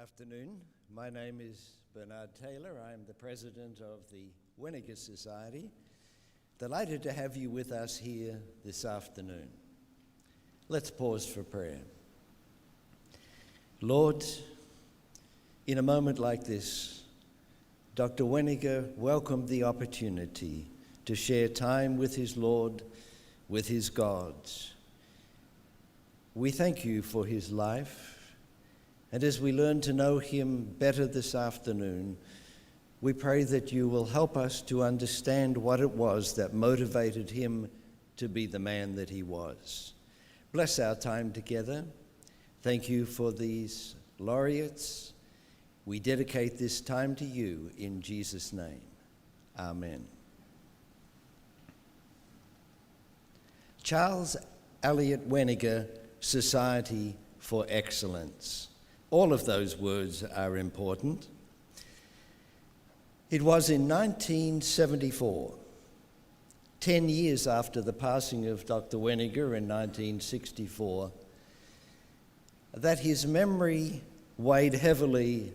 Afternoon. My name is Bernard Taylor. I'm the president of the Weniger Society. Delighted to have you with us here this afternoon. Let's pause for prayer. Lord, in a moment like this, Dr. Weniger welcomed the opportunity to share time with his Lord, with his God. We thank you for his life. And as we learn to know him better this afternoon, we pray that you will help us to understand what it was that motivated him to be the man that he was. Bless our time together. Thank you for these laureates. We dedicate this time to you in Jesus' name. Amen. Charles Elliott Weniger Society for Excellence. All of those words are important. It was in 1974, 10 years after the passing of Dr. Weniger in 1964, that his memory weighed heavily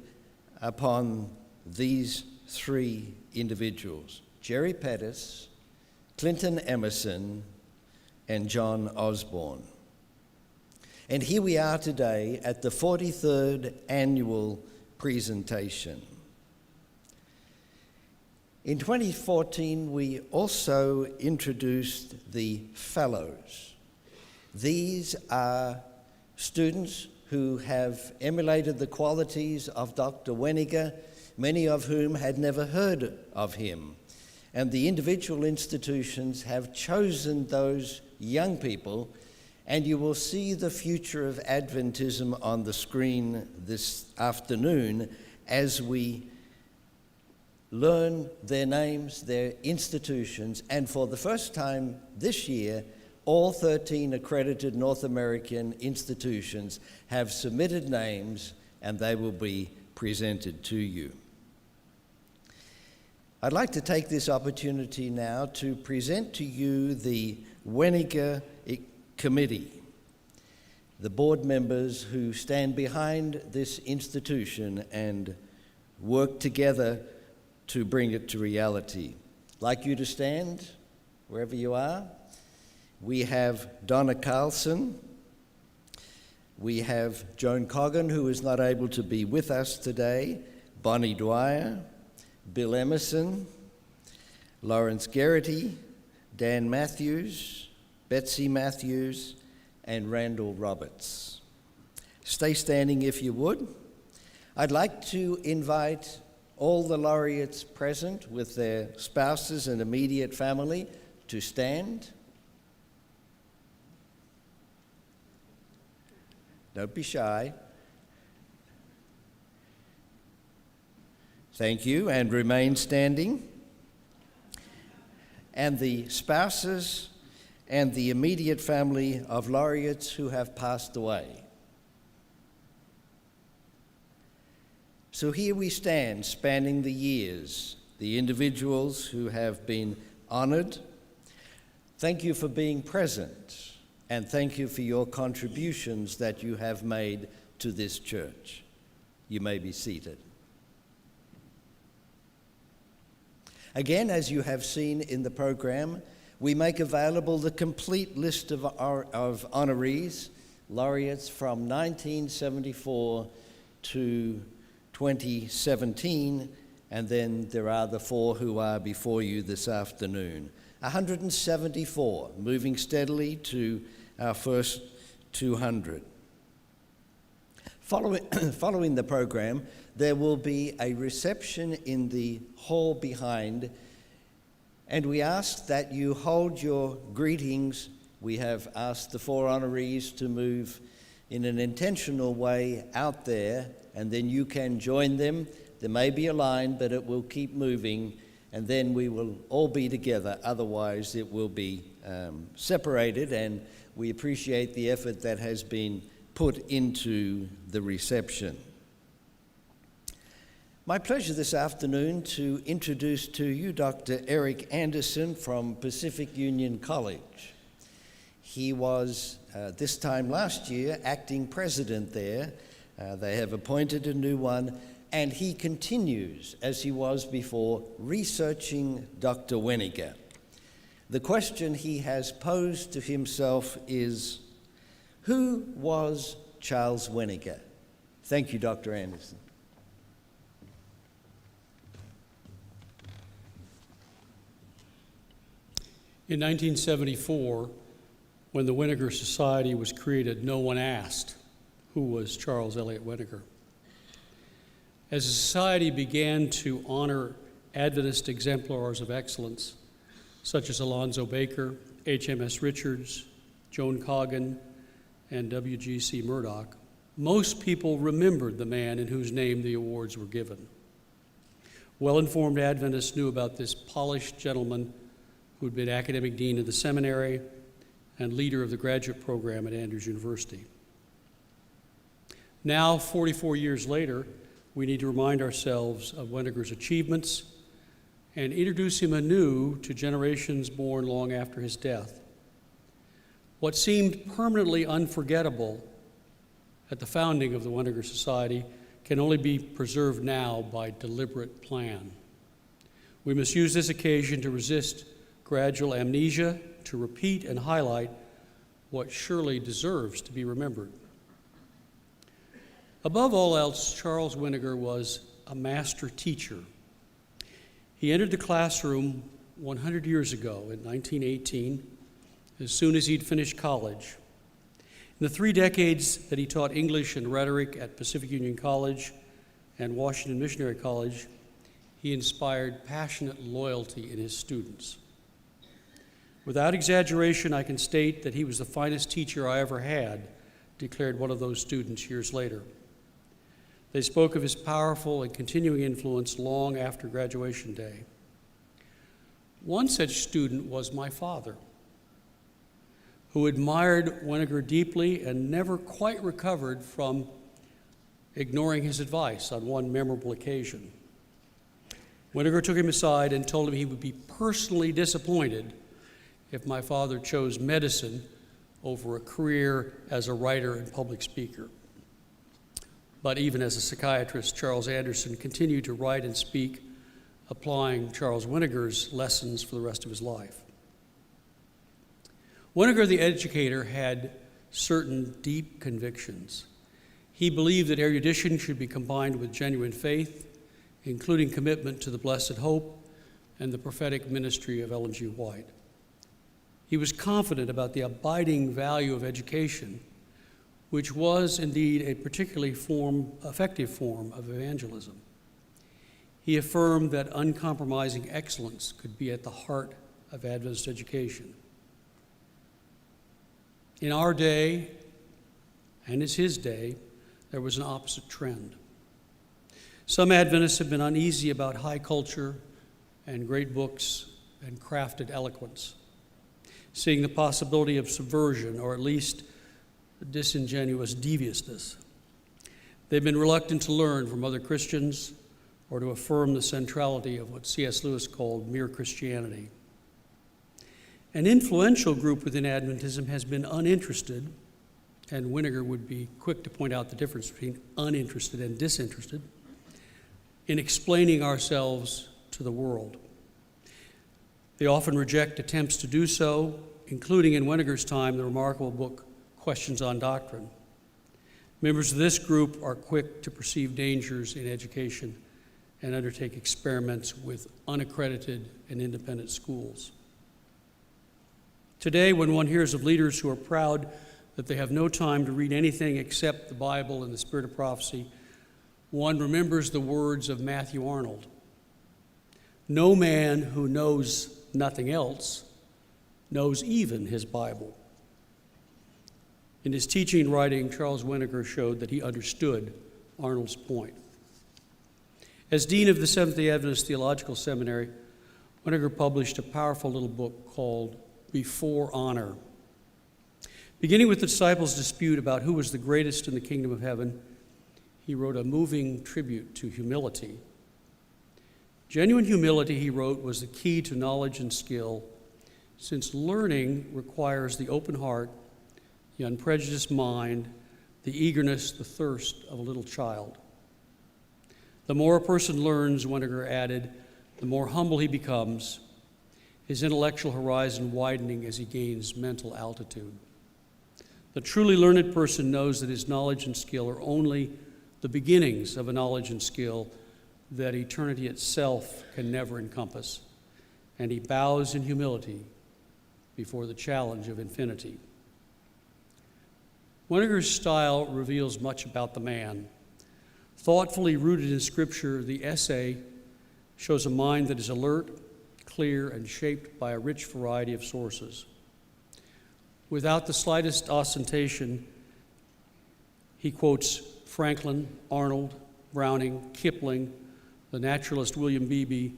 upon these three individuals, Jerry Pettis, Clinton Emerson, and John Osborne. And here we are today at the 43rd annual presentation. In 2014, we also introduced the Fellows. These are students who have emulated the qualities of Dr. Weniger, many of whom had never heard of him. And the individual institutions have chosen those young people, and you will see the future of Adventism on the screen this afternoon as we learn their names, their institutions, and for the first time this year, all 13 accredited North American institutions have submitted names, and they will be presented to you. I'd like to take this opportunity now to present to you the Weniger Committee, the board members who stand behind this institution and work together to bring it to reality. I'd like you to stand wherever you are. We have Donna Carlson. We have Joan Coggan, who is not able to be with us today, Bonnie Dwyer, Bill Emerson, Lawrence Garrity, Dan Matthews, Betsy Matthews, and Randall Roberts. Stay standing if you would. I'd like to invite all the laureates present with their spouses and immediate family to stand. Don't be shy. Thank you, and remain standing. And the spouses and the immediate family of laureates who have passed away. So here we stand, spanning the years, the individuals who have been honored. Thank you for being present, and thank you for your contributions that you have made to this church. You may be seated. Again, as you have seen in the program, we make available the complete list of honorees, laureates from 1974 to 2017, and then there are the four who are before you this afternoon. 174, moving steadily to our first 200. Following the program, there will be a reception in the hall behind, and we ask that you hold your greetings. We have asked the four honorees to move in an intentional way out there, and then you can join them. There may be a line, but it will keep moving, and then we will all be together. Otherwise, it will be separated, and we appreciate the effort that has been put into the reception. My pleasure this afternoon to introduce to you Dr. Eric Anderson from Pacific Union College. He was, this time last year, acting president there, They have appointed a new one, and he continues, as he was before, researching Dr. Weniger. The question he has posed to himself is, who was Charles Weniger? Thank you, Dr. Anderson. In 1974, when the Weniger Society was created, no one asked who was Charles Eliot Weniger. As the society began to honor Adventist exemplars of excellence, such as Alonzo Baker, HMS Richards, Joan Coggin, and W.G.C. Murdoch, most people remembered the man in whose name the awards were given. Well-informed Adventists knew about this polished gentleman who had been academic dean of the seminary and leader of the graduate program at Andrews University. Now, 44 years later, we need to remind ourselves of Weniger's achievements and introduce him anew to generations born long after his death. What seemed permanently unforgettable at the founding of the Weniger Society can only be preserved now by deliberate plan. We must use this occasion to resist gradual amnesia, to repeat and highlight what surely deserves to be remembered. Above all else, Charles Weniger was a master teacher. He entered the classroom 100 years ago in 1918, as soon as he'd finished college. In the 3 decades that he taught English and rhetoric at Pacific Union College and Washington Missionary College, he inspired passionate loyalty in his students. Without exaggeration, I can state that he was the finest teacher I ever had, declared one of those students years later. They spoke of his powerful and continuing influence long after graduation day. One such student was my father, who admired Weniger deeply and never quite recovered from ignoring his advice on one memorable occasion. Weniger took him aside and told him he would be personally disappointed if my father chose medicine over a career as a writer and public speaker. But even as a psychiatrist, Charles Anderson continued to write and speak, applying Charles Weniger's lessons for the rest of his life. Weniger, the educator, had certain deep convictions. He believed that erudition should be combined with genuine faith, including commitment to the blessed hope and the prophetic ministry of Ellen G. White. He was confident about the abiding value of education, which was indeed a particularly effective form of evangelism. He affirmed that uncompromising excellence could be at the heart of Adventist education. In our day, and it's his day, there was an opposite trend. Some Adventists have been uneasy about high culture and great books and crafted eloquence, seeing the possibility of subversion, or at least disingenuous deviousness. They've been reluctant to learn from other Christians or to affirm the centrality of what C.S. Lewis called mere Christianity. An influential group within Adventism has been uninterested, and Weniger would be quick to point out the difference between uninterested and disinterested, in explaining ourselves to the world. They often reject attempts to do so, including in Weniger's time the remarkable book Questions on Doctrine. Members of this group are quick to perceive dangers in education and undertake experiments with unaccredited and independent schools. Today, when one hears of leaders who are proud that they have no time to read anything except the Bible and the Spirit of prophecy, one remembers the words of Matthew Arnold. No man who knows nothing else knows even his Bible. In his teaching and writing, Charles Weniger showed that he understood Arnold's point. As dean of the Seventh-day Adventist Theological Seminary, Weniger published a powerful little book called Before Honor. Beginning with the disciples' dispute about who was the greatest in the kingdom of heaven, he wrote a moving tribute to humility. Genuine humility, he wrote, was the key to knowledge and skill, since learning requires the open heart, the unprejudiced mind, the eagerness, the thirst of a little child. The more a person learns, Weniger added, the more humble he becomes, his intellectual horizon widening as he gains mental altitude. The truly learned person knows that his knowledge and skill are only the beginnings of a knowledge and skill that eternity itself can never encompass, and he bows in humility before the challenge of infinity. Weniger's style reveals much about the man. Thoughtfully rooted in Scripture, the essay shows a mind that is alert, clear, and shaped by a rich variety of sources. Without the slightest ostentation, he quotes Franklin, Arnold, Browning, Kipling, the naturalist William Beebe,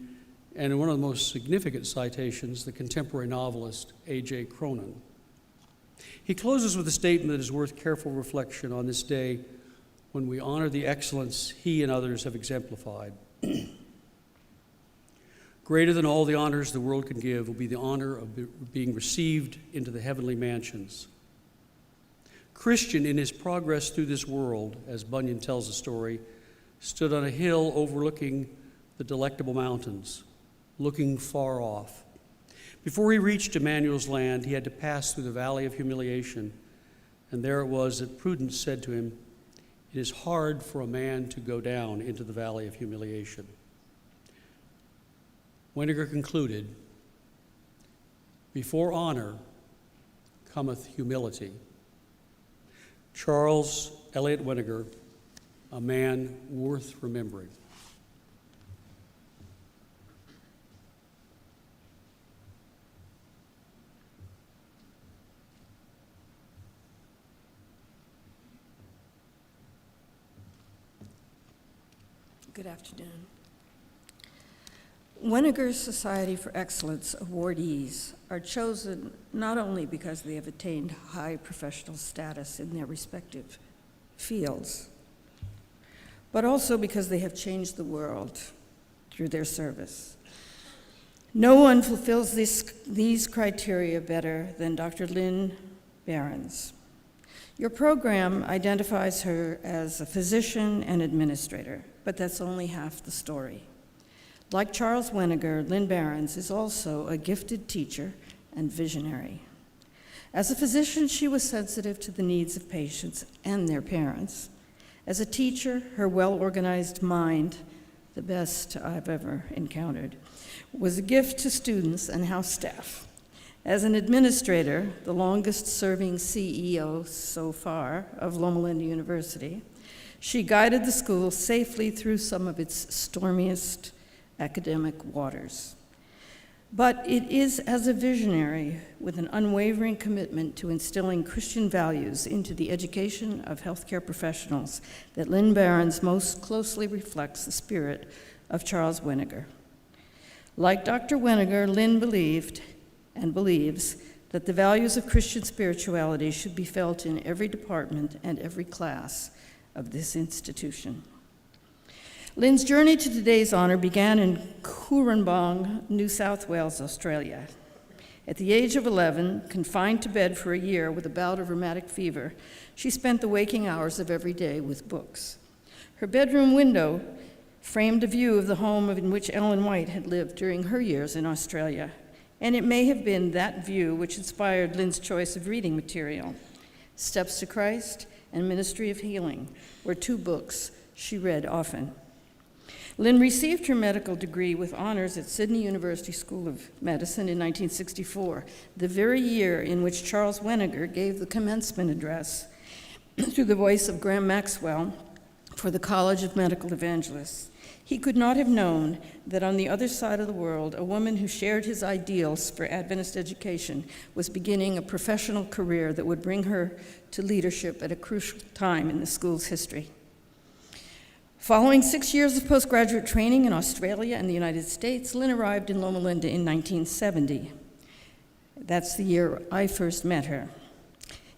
and in one of the most significant citations, the contemporary novelist A.J. Cronin. He closes with a statement that is worth careful reflection on this day when we honor the excellence he and others have exemplified. Greater than all the honors the world can give will be the honor of being received into the heavenly mansions. Christian, in his progress through this world, as Bunyan tells the story, stood on a hill overlooking the Delectable Mountains, looking far off. Before he reached Emmanuel's land, he had to pass through the valley of humiliation, and there it was that Prudence said to him, "It is hard for a man to go down into the valley of humiliation." Weniger concluded, "Before honor cometh humility." Charles Eliot Weniger, a man worth remembering. Good afternoon. Weniger's Society for Excellence awardees are chosen not only because they have attained high professional status in their respective fields, but also because they have changed the world through their service. No one fulfills these criteria better than Dr. Lynn Behrens. Your program identifies her as a physician and administrator, but that's only half the story. Like Charles Weniger, Lynn Behrens is also a gifted teacher and visionary. As a physician, she was sensitive to the needs of patients and their parents. As a teacher, her well-organized mind, the best I've ever encountered, was a gift to students and house staff. As an administrator, the longest-serving CEO so far of Loma University, she guided the school safely through some of its stormiest academic waters. But it is as a visionary with an unwavering commitment to instilling Christian values into the education of healthcare professionals that Lynn Behrens most closely reflects the spirit of Charles Weniger. Like Dr. Weniger, Lynn believed and believes that the values of Christian spirituality should be felt in every department and every class of this institution. Lynn's journey to today's honor began in Cooranbong, New South Wales, Australia. At the age of 11, confined to bed for a year with a bout of rheumatic fever, she spent the waking hours of every day with books. Her bedroom window framed a view of the home in which Ellen White had lived during her years in Australia, and it may have been that view which inspired Lynn's choice of reading material. Steps to Christ and Ministry of Healing were two books she read often. Lynn received her medical degree with honors at Sydney University School of Medicine in 1964, the very year in which Charles Weniger gave the commencement address through the voice of Graham Maxwell for the College of Medical Evangelists. He could not have known that on the other side of the world, a woman who shared his ideals for Adventist education was beginning a professional career that would bring her to leadership at a crucial time in the school's history. Following 6 years of postgraduate training in Australia and the United States, Lynn arrived in Loma Linda in 1970. That's the year I first met her.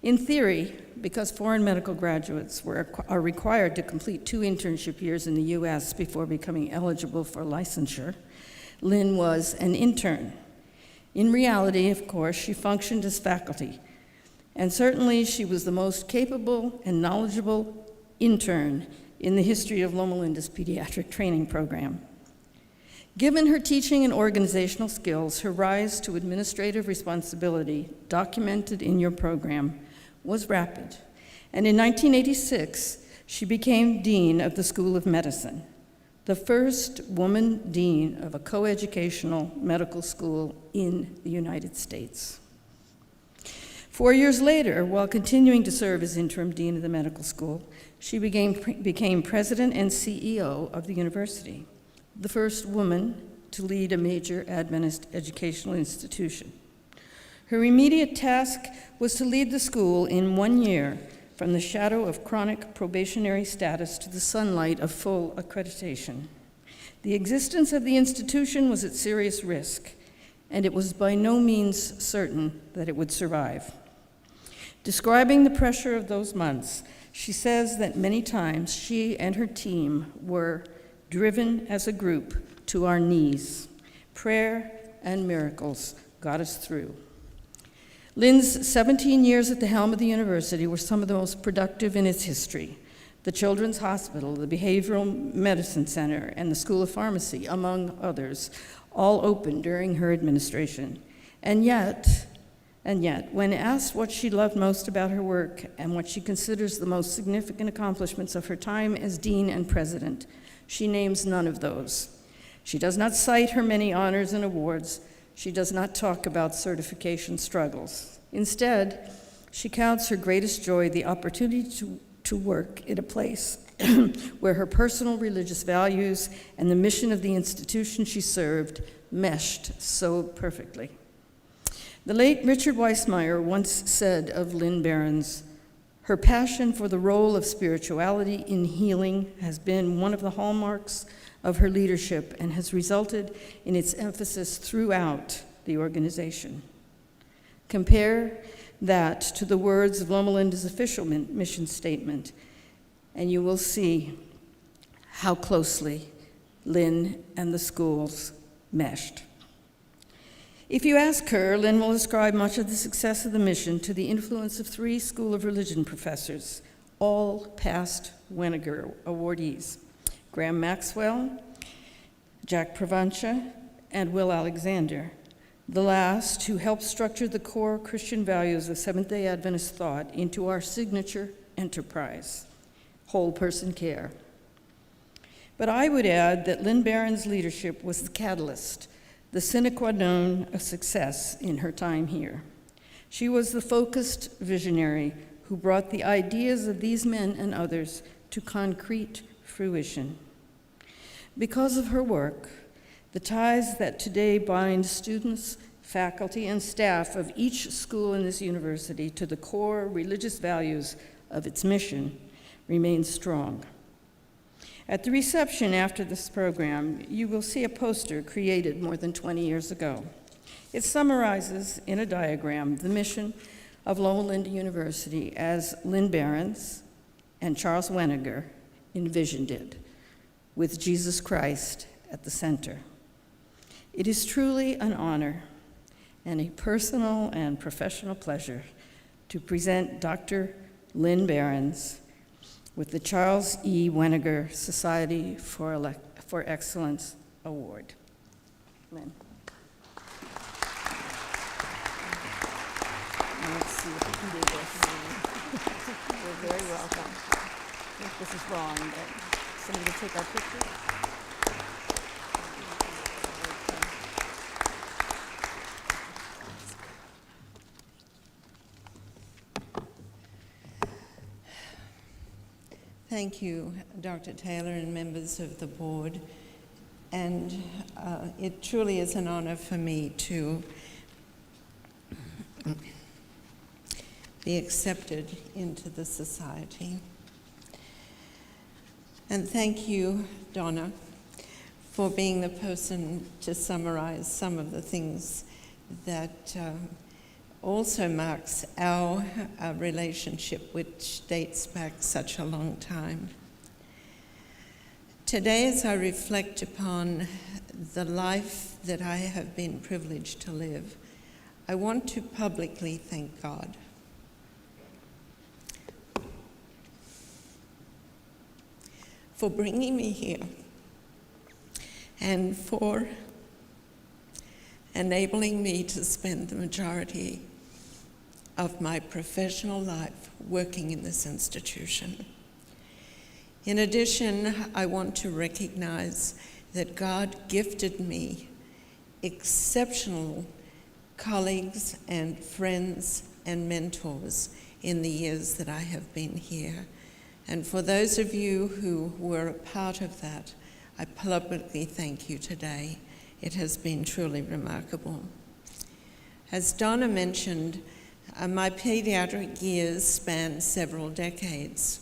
In theory, because foreign medical graduates are required to complete 2 internship years in the U.S. before becoming eligible for licensure, Lynn was an intern. In reality, of course, she functioned as faculty and certainly she was the most capable and knowledgeable intern in the history of Loma Linda's pediatric training program. Given her teaching and organizational skills, her rise to administrative responsibility, documented in your program, was rapid. And in 1986, she became Dean of the School of Medicine, the first woman dean of a coeducational medical school in the United States. 4 years later, while continuing to serve as interim dean of the medical school, she became president and CEO of the university, the first woman to lead a major Adventist educational institution. Her immediate task was to lead the school in 1 year from the shadow of chronic probationary status to the sunlight of full accreditation. The existence of the institution was at serious risk, and it was by no means certain that it would survive. Describing the pressure of those months, she says that many times she and her team were driven as a group to our knees. Prayer and miracles got us through. Lynn's 17 years at the helm of the university were some of the most productive in its history. The Children's Hospital, the Behavioral Medicine Center, and the School of Pharmacy, among others, all opened during her administration. And yet, when asked what she loved most about her work and what she considers the most significant accomplishments of her time as dean and president, she names none of those. She does not cite her many honors and awards. She does not talk about certification struggles. Instead, she counts her greatest joy the opportunity to work in a place where her personal religious values and the mission of the institution she served meshed so perfectly. The late Richard Weissmeyer once said of Lynn Behrens, "Her passion for the role of spirituality in healing has been one of the hallmarks of her leadership and has resulted in its emphasis throughout the organization." Compare that to the words of Loma Linda's official mission statement, and you will see how closely Lynn and the schools meshed. If you ask her, Lynn will ascribe much of the success of the mission to the influence of 3 School of Religion professors, all past Weniger awardees: Graham Maxwell, Jack Pravancha, and Will Alexander, the last who helped structure the core Christian values of Seventh-day Adventist thought into our signature enterprise, whole person care. But I would add that Lynn Barron's leadership was the catalyst, the sine qua non of success in her time here. She was the focused visionary who brought the ideas of these men and others to concrete fruition. Because of her work, the ties that today bind students, faculty, and staff of each school in this university to the core religious values of its mission remain strong. At the reception after this program, you will see a poster created more than 20 years ago. It summarizes in a diagram the mission of Loma Linda University as Lynn Behrens and Charles Weniger envisioned it, with Jesus Christ at the center. It is truly an honor and a personal and professional pleasure to present Dr. Lynn Behrens with the Charles E. Weniger Society for Excellence Award. Lynn. Let's see if we can do this. You're very welcome. I think this is wrong, but somebody take our picture. Thank you, Dr. Taylor and members of the board. And it truly is an honor for me to be accepted into the society. And thank you, Donna, for being the person to summarize some of the things that also marks our relationship, which dates back such a long time. Today, as I reflect upon the life that I have been privileged to live, I want to publicly thank God for bringing me here and for enabling me to spend the majority of my professional life working in this institution. In addition, I want to recognize that God gifted me exceptional colleagues and friends and mentors in the years that I have been here. And for those of you who were a part of that, I publicly thank you today. It has been truly remarkable. As Donna mentioned, my pediatric years spanned several decades,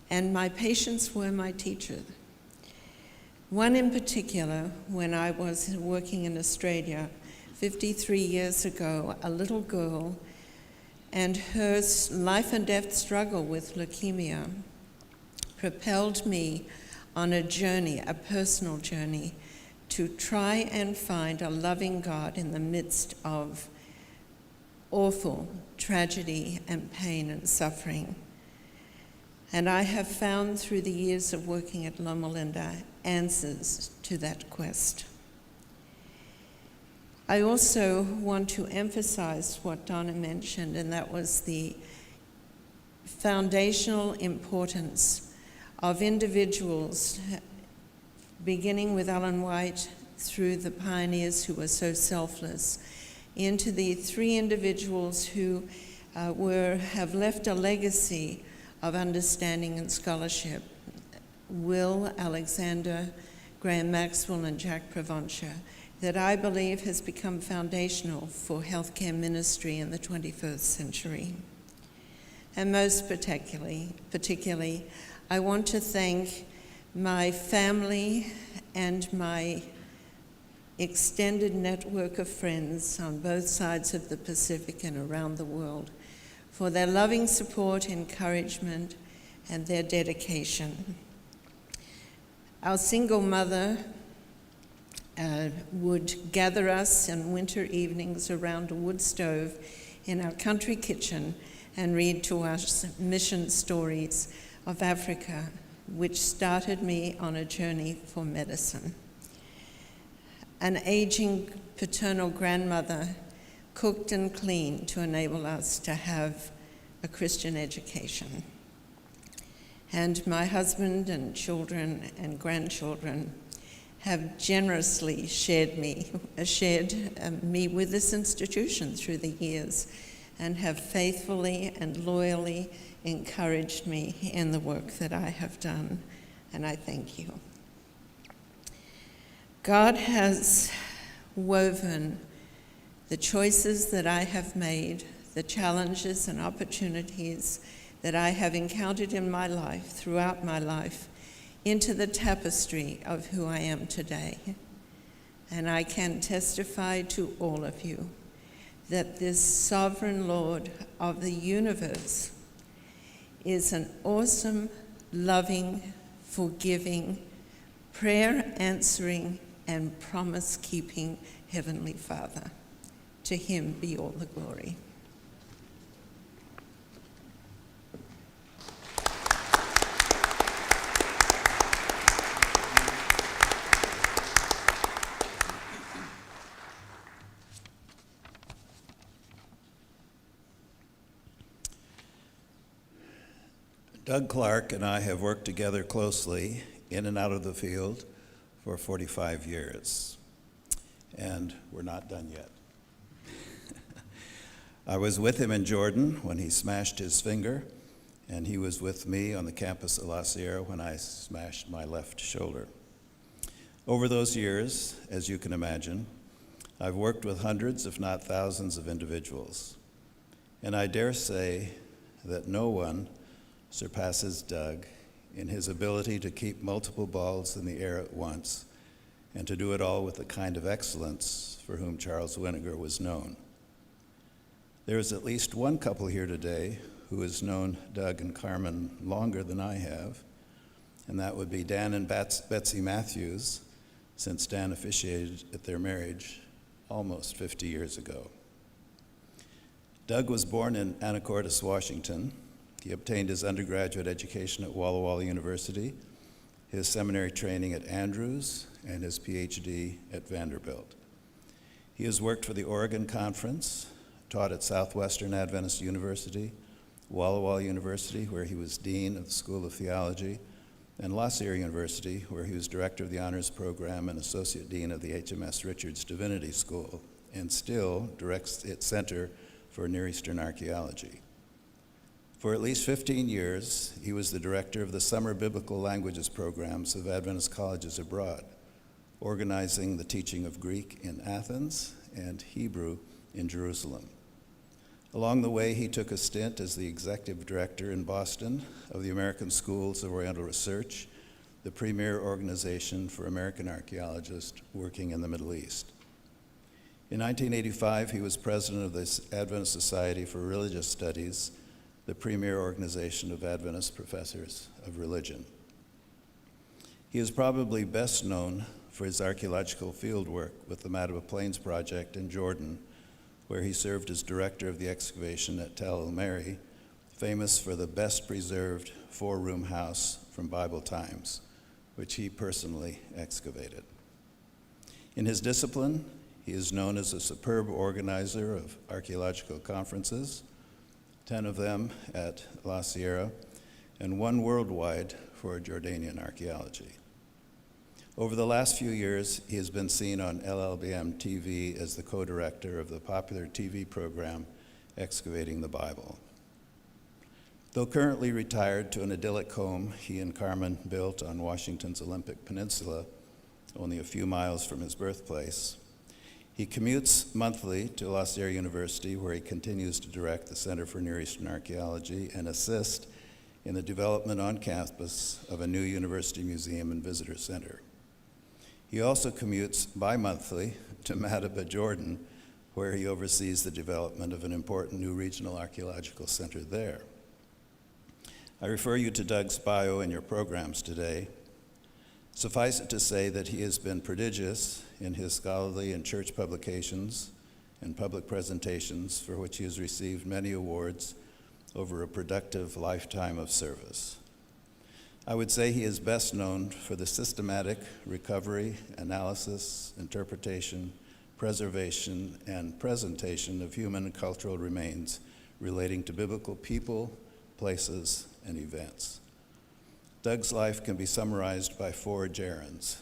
and my patients were my teachers. One in particular, when I was working in Australia 53 years ago, a little girl and her life and death struggle with leukemia propelled me on a journey, a personal journey, to try and find a loving God in the midst of awful tragedy and pain and suffering. And I have found through the years of working at Loma answers to that quest. I also want to emphasize what Donna mentioned, and that was the foundational importance of individuals, beginning with Ellen White through the pioneers who were so selfless, into the three individuals who have left a legacy of understanding and scholarship: Will Alexander, Graham Maxwell, and Jack Provencher, that I believe has become foundational for healthcare ministry in the 21st century. And most particularly, I want to thank my family and my extended network of friends on both sides of the Pacific and around the world for their loving support, encouragement, and their dedication. Our single mother would gather us on winter evenings around a wood stove in our country kitchen and read to us mission stories of Africa, which started me on a journey for medicine. An aging paternal grandmother cooked and cleaned to enable us to have a Christian education. And my husband and children and grandchildren have generously shared me with this institution through the years, and have faithfully and loyally encouraged me in the work that I have done, and I thank you. God has woven the choices that I have made, the challenges and opportunities that I have encountered in my life, throughout my life, into the tapestry of who I am today. And I can testify to all of you that this sovereign Lord of the universe is an awesome, loving, forgiving, prayer-answering, and promise-keeping Heavenly Father. To him be all the glory. Doug Clark and I have worked together closely in and out of the field for 45 years, and we're not done yet. I was with him in Jordan when he smashed his finger, and he was with me on the campus at La Sierra when I smashed my left shoulder. Over those years, as you can imagine, I've worked with hundreds, if not thousands, of individuals, and I dare say that no one surpasses Doug in his ability to keep multiple balls in the air at once, and to do it all with the kind of excellence for whom Charles Weniger was known. There is at least one couple here today who has known Doug and Carmen longer than I have, and that would be Dan and Betsy Matthews, since Dan officiated at their marriage almost 50 years ago. Doug was born in Anacortes, Washington. He obtained his undergraduate education at Walla Walla University, his seminary training at Andrews, and his PhD at Vanderbilt. He has worked for the Oregon Conference, taught at Southwestern Adventist University, Walla Walla University, where he was Dean of the School of Theology, and La Sierra University, where he was Director of the Honors Program and Associate Dean of the HMS Richards Divinity School, and still directs its Center for Near Eastern Archaeology. For at least 15 years, he was the director of the Summer Biblical Languages programs of Adventist colleges abroad, organizing the teaching of Greek in Athens and Hebrew in Jerusalem. Along the way, he took a stint as the executive director in Boston of the American Schools of Oriental Research, the premier organization for American archaeologists working in the Middle East. In 1985, he was president of the Adventist Society for Religious Studies, the premier organization of Adventist professors of religion. He is probably best known for his archaeological fieldwork with the Mataba Plains Project in Jordan, where he served as director of the excavation at Tel el-Meri, famous for the best preserved four-room house from Bible times, which he personally excavated. In his discipline, he is known as a superb organizer of archaeological conferences, 10 of them at La Sierra, and one worldwide for Jordanian archaeology. Over the last few years, he has been seen on LLBM TV as the co-director of the popular TV program, Excavating the Bible. Though currently retired to an idyllic home he and Carmen built on Washington's Olympic Peninsula, only a few miles from his birthplace, he commutes monthly to La Sierra University, where he continues to direct the Center for Near Eastern Archaeology and assist in the development on campus of a new university museum and visitor center. He also commutes bi-monthly to Mataba, Jordan, where he oversees the development of an important new regional archaeological center there. I refer you to Doug's bio in your programs today. Suffice it to say that he has been prodigious in his scholarly and church publications and public presentations, for which he has received many awards over a productive lifetime of service. I would say he is best known for the systematic recovery, analysis, interpretation, preservation, and presentation of human and cultural remains relating to biblical people, places, and events. Doug's life can be summarized by 4 gerunds: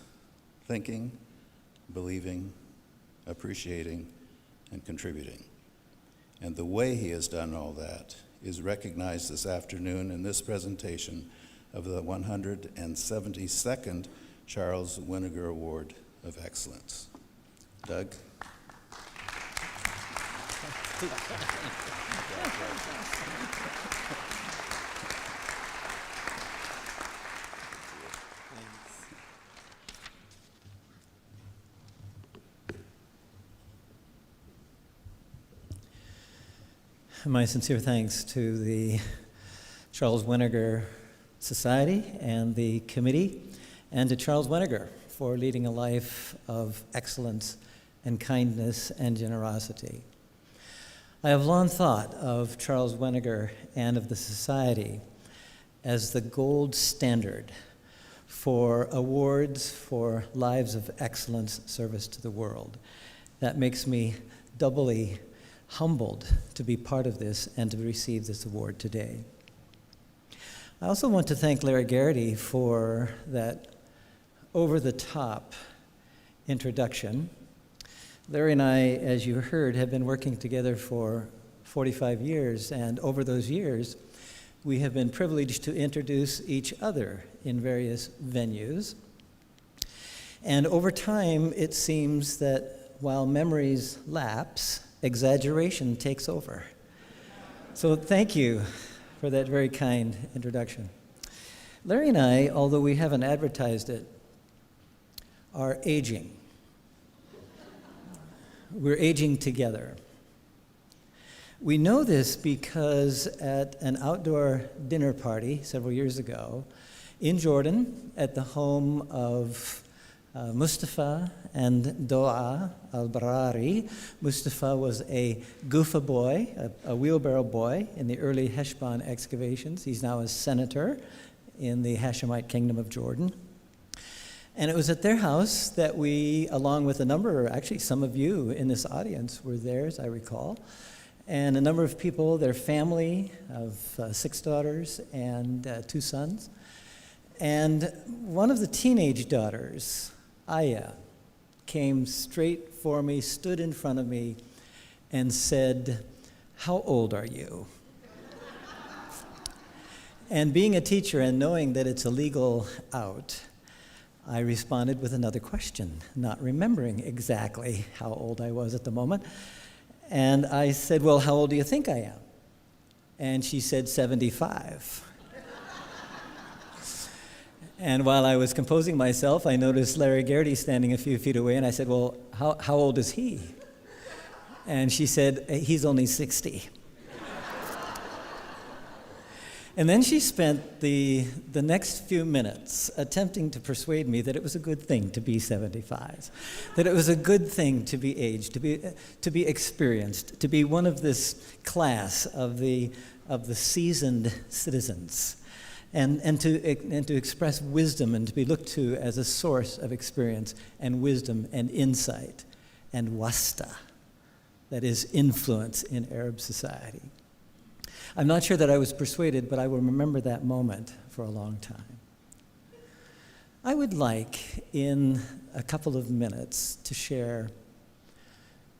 thinking, believing, appreciating, and contributing. And the way he has done all that is recognized this afternoon in this presentation of the 172nd Charles Weniger Award of Excellence. Doug? My sincere thanks to the Charles Weniger Society and the committee, and to Charles Weniger for leading a life of excellence and kindness and generosity. I have long thought of Charles Weniger and of the Society as the gold standard for awards for lives of excellence service to the world. That makes me doubly humbled to be part of this and to receive this award today. I also want to thank Larry Garrity for that over-the-top introduction. Larry and I, as you heard, have been working together for 45 years, and over those years, we have been privileged to introduce each other in various venues. And over time, it seems that while memories lapse, exaggeration takes over. So thank you for that very kind introduction. Larry and I, although we haven't advertised it, are aging. We're aging together. We know this because at an outdoor dinner party several years ago in Jordan, at the home of Mustafa and Doa al-Barari. Mustafa was a Gufa boy, a wheelbarrow boy in the early Heshbon excavations. He's now a senator in the Hashemite Kingdom of Jordan. And it was at their house that we, along with a number, actually some of you in this audience were there, as I recall, and a number of people, their family of 6 daughters and 2 sons. And one of the teenage daughters, Aya, came straight for me, stood in front of me, and said, "How old are you?" And being a teacher and knowing that it's a legal out, I responded with another question, not remembering exactly how old I was at the moment. And I said, "Well, how old do you think I am?" And she said, 75. And while I was composing myself, I noticed Larry Garrity standing a few feet away, and I said, "Well, how old is he?" And she said, "He's only 60. And then she spent the next few minutes attempting to persuade me that it was a good thing to be 75, that it was a good thing to be aged, to be experienced, to be one of this class of the seasoned citizens, and to express wisdom and to be looked to as a source of experience and wisdom and insight and wasta, that is influence in Arab society. I'm not sure that I was persuaded, but I will remember that moment for a long time. I would like, in a couple of minutes, to share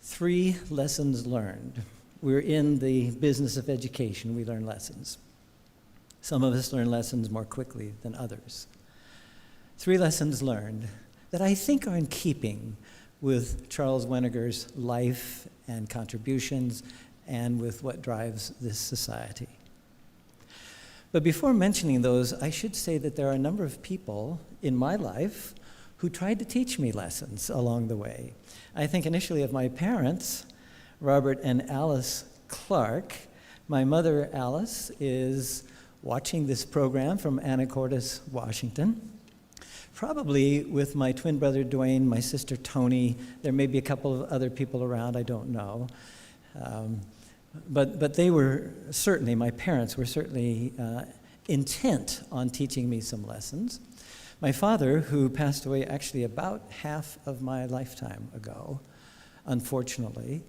3 lessons learned. We're in the business of education. We learn lessons. Some of us learn lessons more quickly than others. 3 lessons learned that I think are in keeping with Charles Weniger's life and contributions and with what drives this society. But before mentioning those, I should say that there are a number of people in my life who tried to teach me lessons along the way. I think initially of my parents, Robert and Alice Clark. My mother, Alice, is watching this program from Anacortes, Washington. Probably with my twin brother, Dwayne, my sister, Tony. There may be a couple of other people around, I don't know. But they were certainly, my parents were certainly intent on teaching me some lessons. My father, who passed away actually about half of my lifetime ago, unfortunately,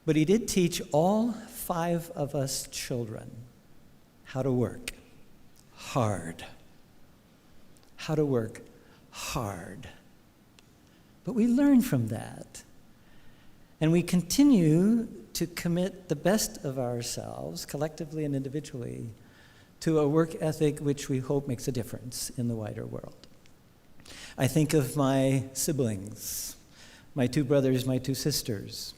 but he did teach all 5 of us children how to work hard. How to work hard. But we learn from that. And we continue to commit the best of ourselves, collectively and individually, to a work ethic which we hope makes a difference in the wider world. I think of my siblings, my 2 brothers, my 2 sisters,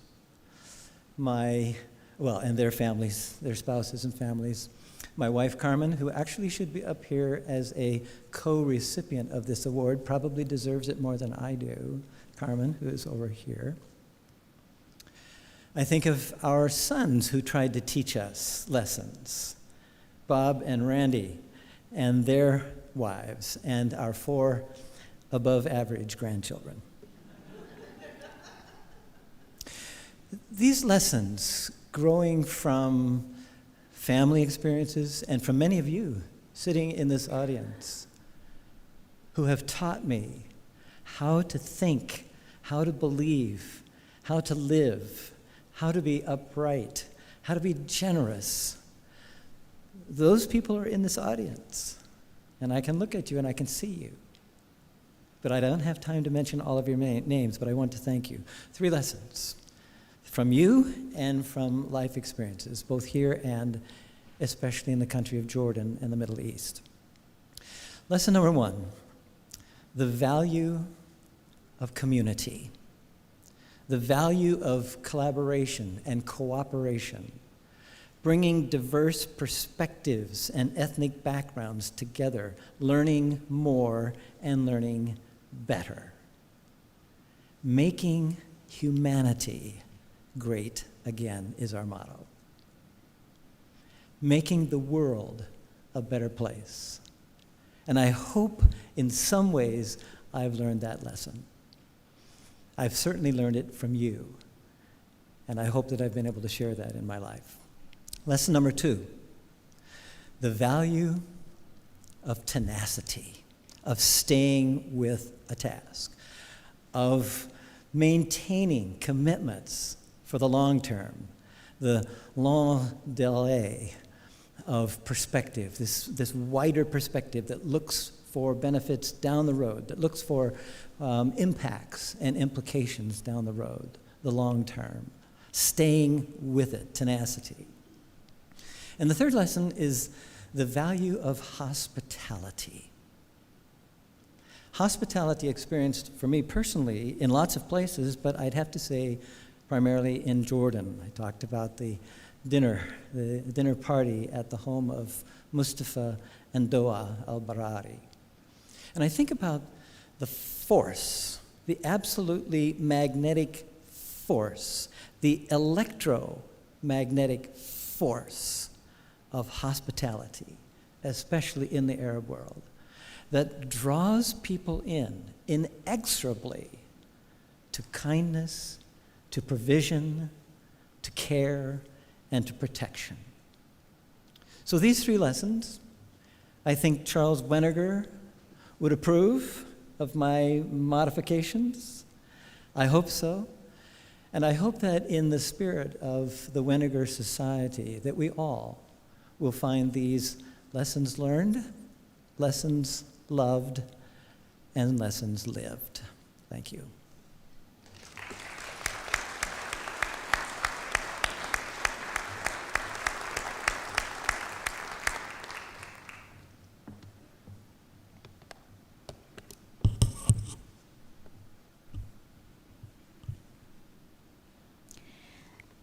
and their families, their spouses and families. My wife, Carmen, who actually should be up here as a co-recipient of this award, probably deserves it more than I do. Carmen, who is over here. I think of our sons who tried to teach us lessons, Bob and Randy and their wives, and our 4 above-average grandchildren. These lessons, growing from family experiences and from many of you sitting in this audience, who have taught me how to think, how to believe, how to live, how to be upright, how to be generous. Those people are in this audience, and I can look at you and I can see you. But I don't have time to mention all of your names, but I want to thank you. 3 lessons from you and from life experiences, both here and especially in the country of Jordan and the Middle East. Lesson number 1, the value of community. The value of collaboration and cooperation, bringing diverse perspectives and ethnic backgrounds together, learning more and learning better. Making humanity great again is our motto. Making the world a better place. And I hope in some ways I've learned that lesson. I've certainly learned it from you, and I hope that I've been able to share that in my life. Lesson number 2, the value of tenacity. of staying with a task, of maintaining commitments for the long term, the long delay of perspective, this wider perspective that looks for benefits down the road, that looks for impacts and implications down the road, the long term, staying with it, tenacity. And the third lesson is the value of hospitality. Hospitality experienced for me personally in lots of places, but I'd have to say primarily in Jordan. I talked about the dinner party at the home of Mustafa and Doa al-Barari. And I think about the force, the absolutely magnetic force, the electromagnetic force of hospitality, especially in the Arab world, that draws people in inexorably to kindness, to provision, to care, and to protection. So these three lessons, I think Charles Weniger would approve of my modifications. I hope so. And I hope that in the spirit of the Weniger Society, that we all will find these lessons learned, lessons loved, and lessons lived. Thank you.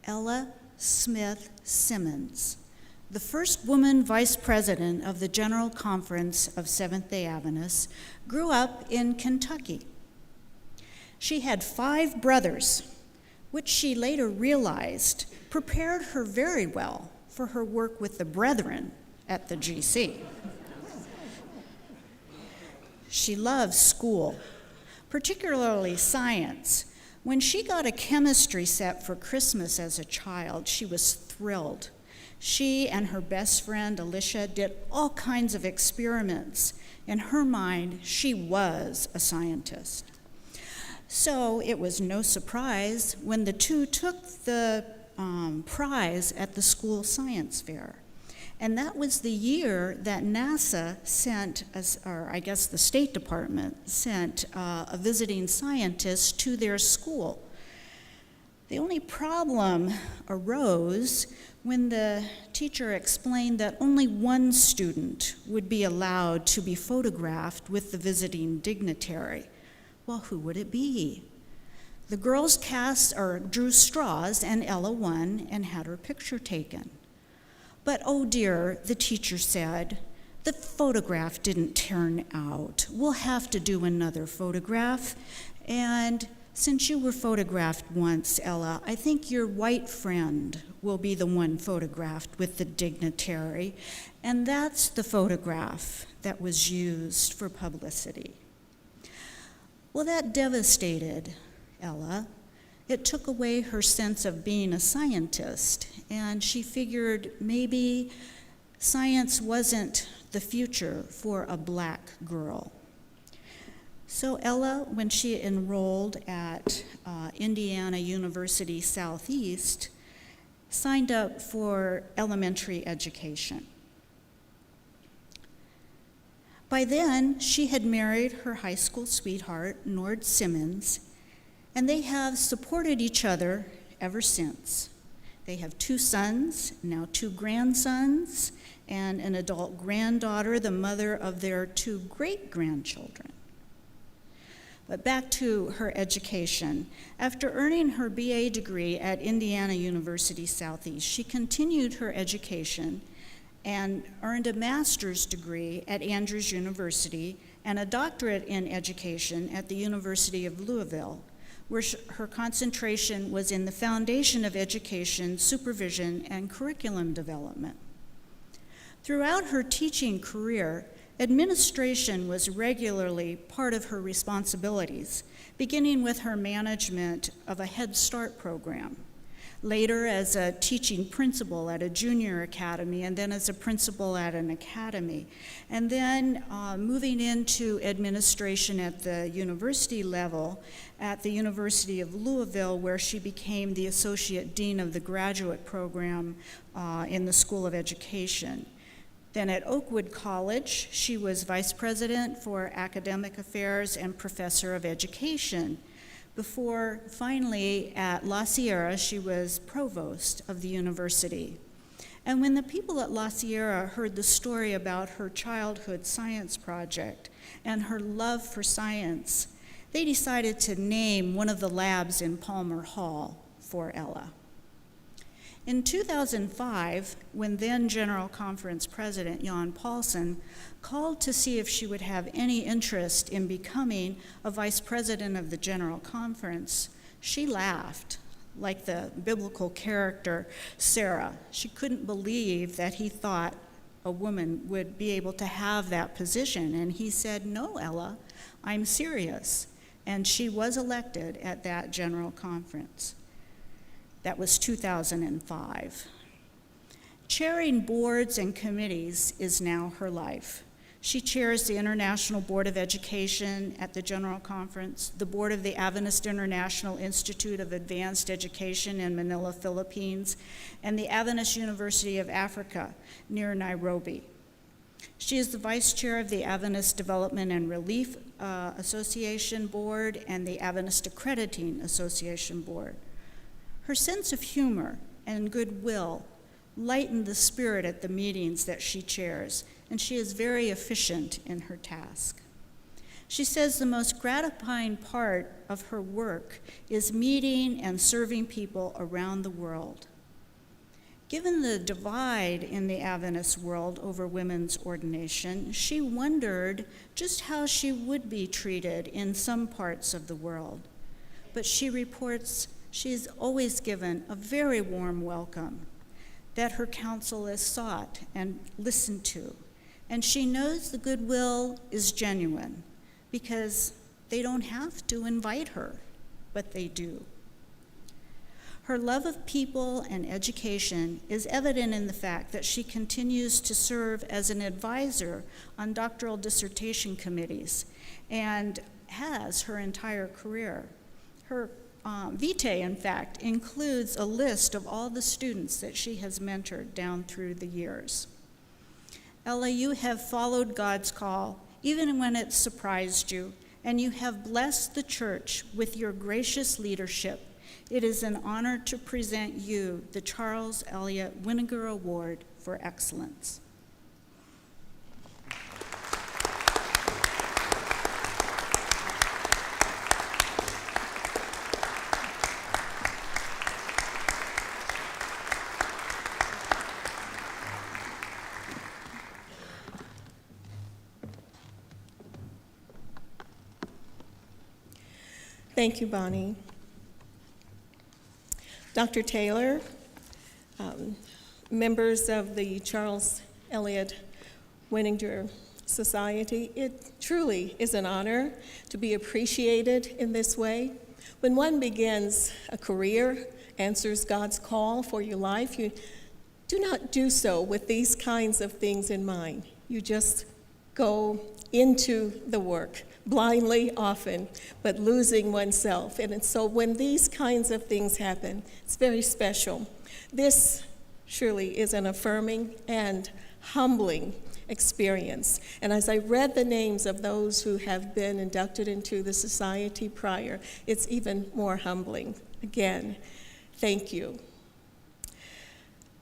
Ella Smith Simmons, the first woman vice president of the General Conference of Seventh-day Adventists, grew up in Kentucky. She had 5 brothers, which she later realized prepared her very well for her work with the Brethren at the GC. She loved school, particularly science. When she got a chemistry set for Christmas as a child, she was thrilled. She and her best friend, Alicia, did all kinds of experiments. In her mind, she was a scientist. So it was no surprise when the two took the prize at the school science fair. And that was the year that NASA sent, or I guess the State Department sent a visiting scientist to their school. The only problem arose when the teacher explained that only one student would be allowed to be photographed with the visiting dignitary. Well, who would it be? The girls drew straws, and Ella won and had her picture taken. But oh dear, the teacher said, the photograph didn't turn out. We'll have to do another photograph. And since you were photographed once, Ella, I think your white friend will be the one photographed with the dignitary. And that's the photograph that was used for publicity. Well, that devastated Ella. It took away her sense of being a scientist, and she figured maybe science wasn't the future for a black girl. So Ella, when she enrolled at Indiana University Southeast, signed up for elementary education. By then, she had married her high school sweetheart, Nord Simmons, and they have supported each other ever since. They have 2 sons, now 2 grandsons, and an adult granddaughter, the mother of their 2 great-grandchildren. But back to her education. After earning her BA degree at Indiana University Southeast, she continued her education and earned a master's degree at Andrews University and a doctorate in education at the University of Louisville, where her concentration was in the foundation of education, supervision, and curriculum development. Throughout her teaching career, administration was regularly part of her responsibilities, beginning with her management of a Head Start program. later as a teaching principal at a junior academy, and then as a principal at an academy. And then moving into administration at the university level at the University of Louisville, where she became the Associate Dean of the Graduate Program in the School of Education. Then at Oakwood College, she was Vice President for Academic Affairs and Professor of Education, before finally at La Sierra, she was Provost of the university. And when the people at La Sierra heard the story about her childhood science project and her love for science, they decided to name one of the labs in Palmer Hall for Ella. In 2005, when then General Conference President Jan Paulson called to see if she would have any interest in becoming a vice president of the General Conference, she laughed, like the biblical character Sarah. She couldn't believe that he thought a woman would be able to have that position. And he said, "No, Ella, I'm serious." And she was elected at that General Conference. That was 2005. Chairing boards and committees is now her life. She chairs the International Board of Education at the General Conference, the board of the Adventist International Institute of Advanced Education in Manila, Philippines, and the Adventist University of Africa near Nairobi. She is the vice chair of the Adventist Development and Relief Association Board and the Adventist Accrediting Association Board. Her sense of humor and goodwill lighten the spirit at the meetings that she chairs, and she is very efficient in her task. She says the most gratifying part of her work is meeting and serving people around the world. Given the divide in the Adventist world over women's ordination, she wondered just how she would be treated in some parts of the world. But she reports she is always given a very warm welcome, that her counsel is sought and listened to, and she knows the goodwill is genuine because they don't have to invite her, but they do. Her love of people and education is evident in the fact that she continues to serve as an advisor on doctoral dissertation committees and has her entire career. Her vitae, in fact, includes a list of all the students that she has mentored down through the years. Ella, you have followed God's call, even when it surprised you, and you have blessed the church with your gracious leadership. It is an honor to present you the Charles Elliott Weniger Award for Excellence. Thank you, Bonnie. Dr. Taylor, members of the Charles Elliott Weniger Society, it truly is an honor to be appreciated in this way. When one begins a career, answers God's call for your life, you do not do so with these kinds of things in mind. You just go into the work, blindly often, but losing oneself. And so when these kinds of things happen, it's very special. This surely is an affirming and humbling experience. And as I read the names of those who have been inducted into the society prior, it's even more humbling. Again, thank you.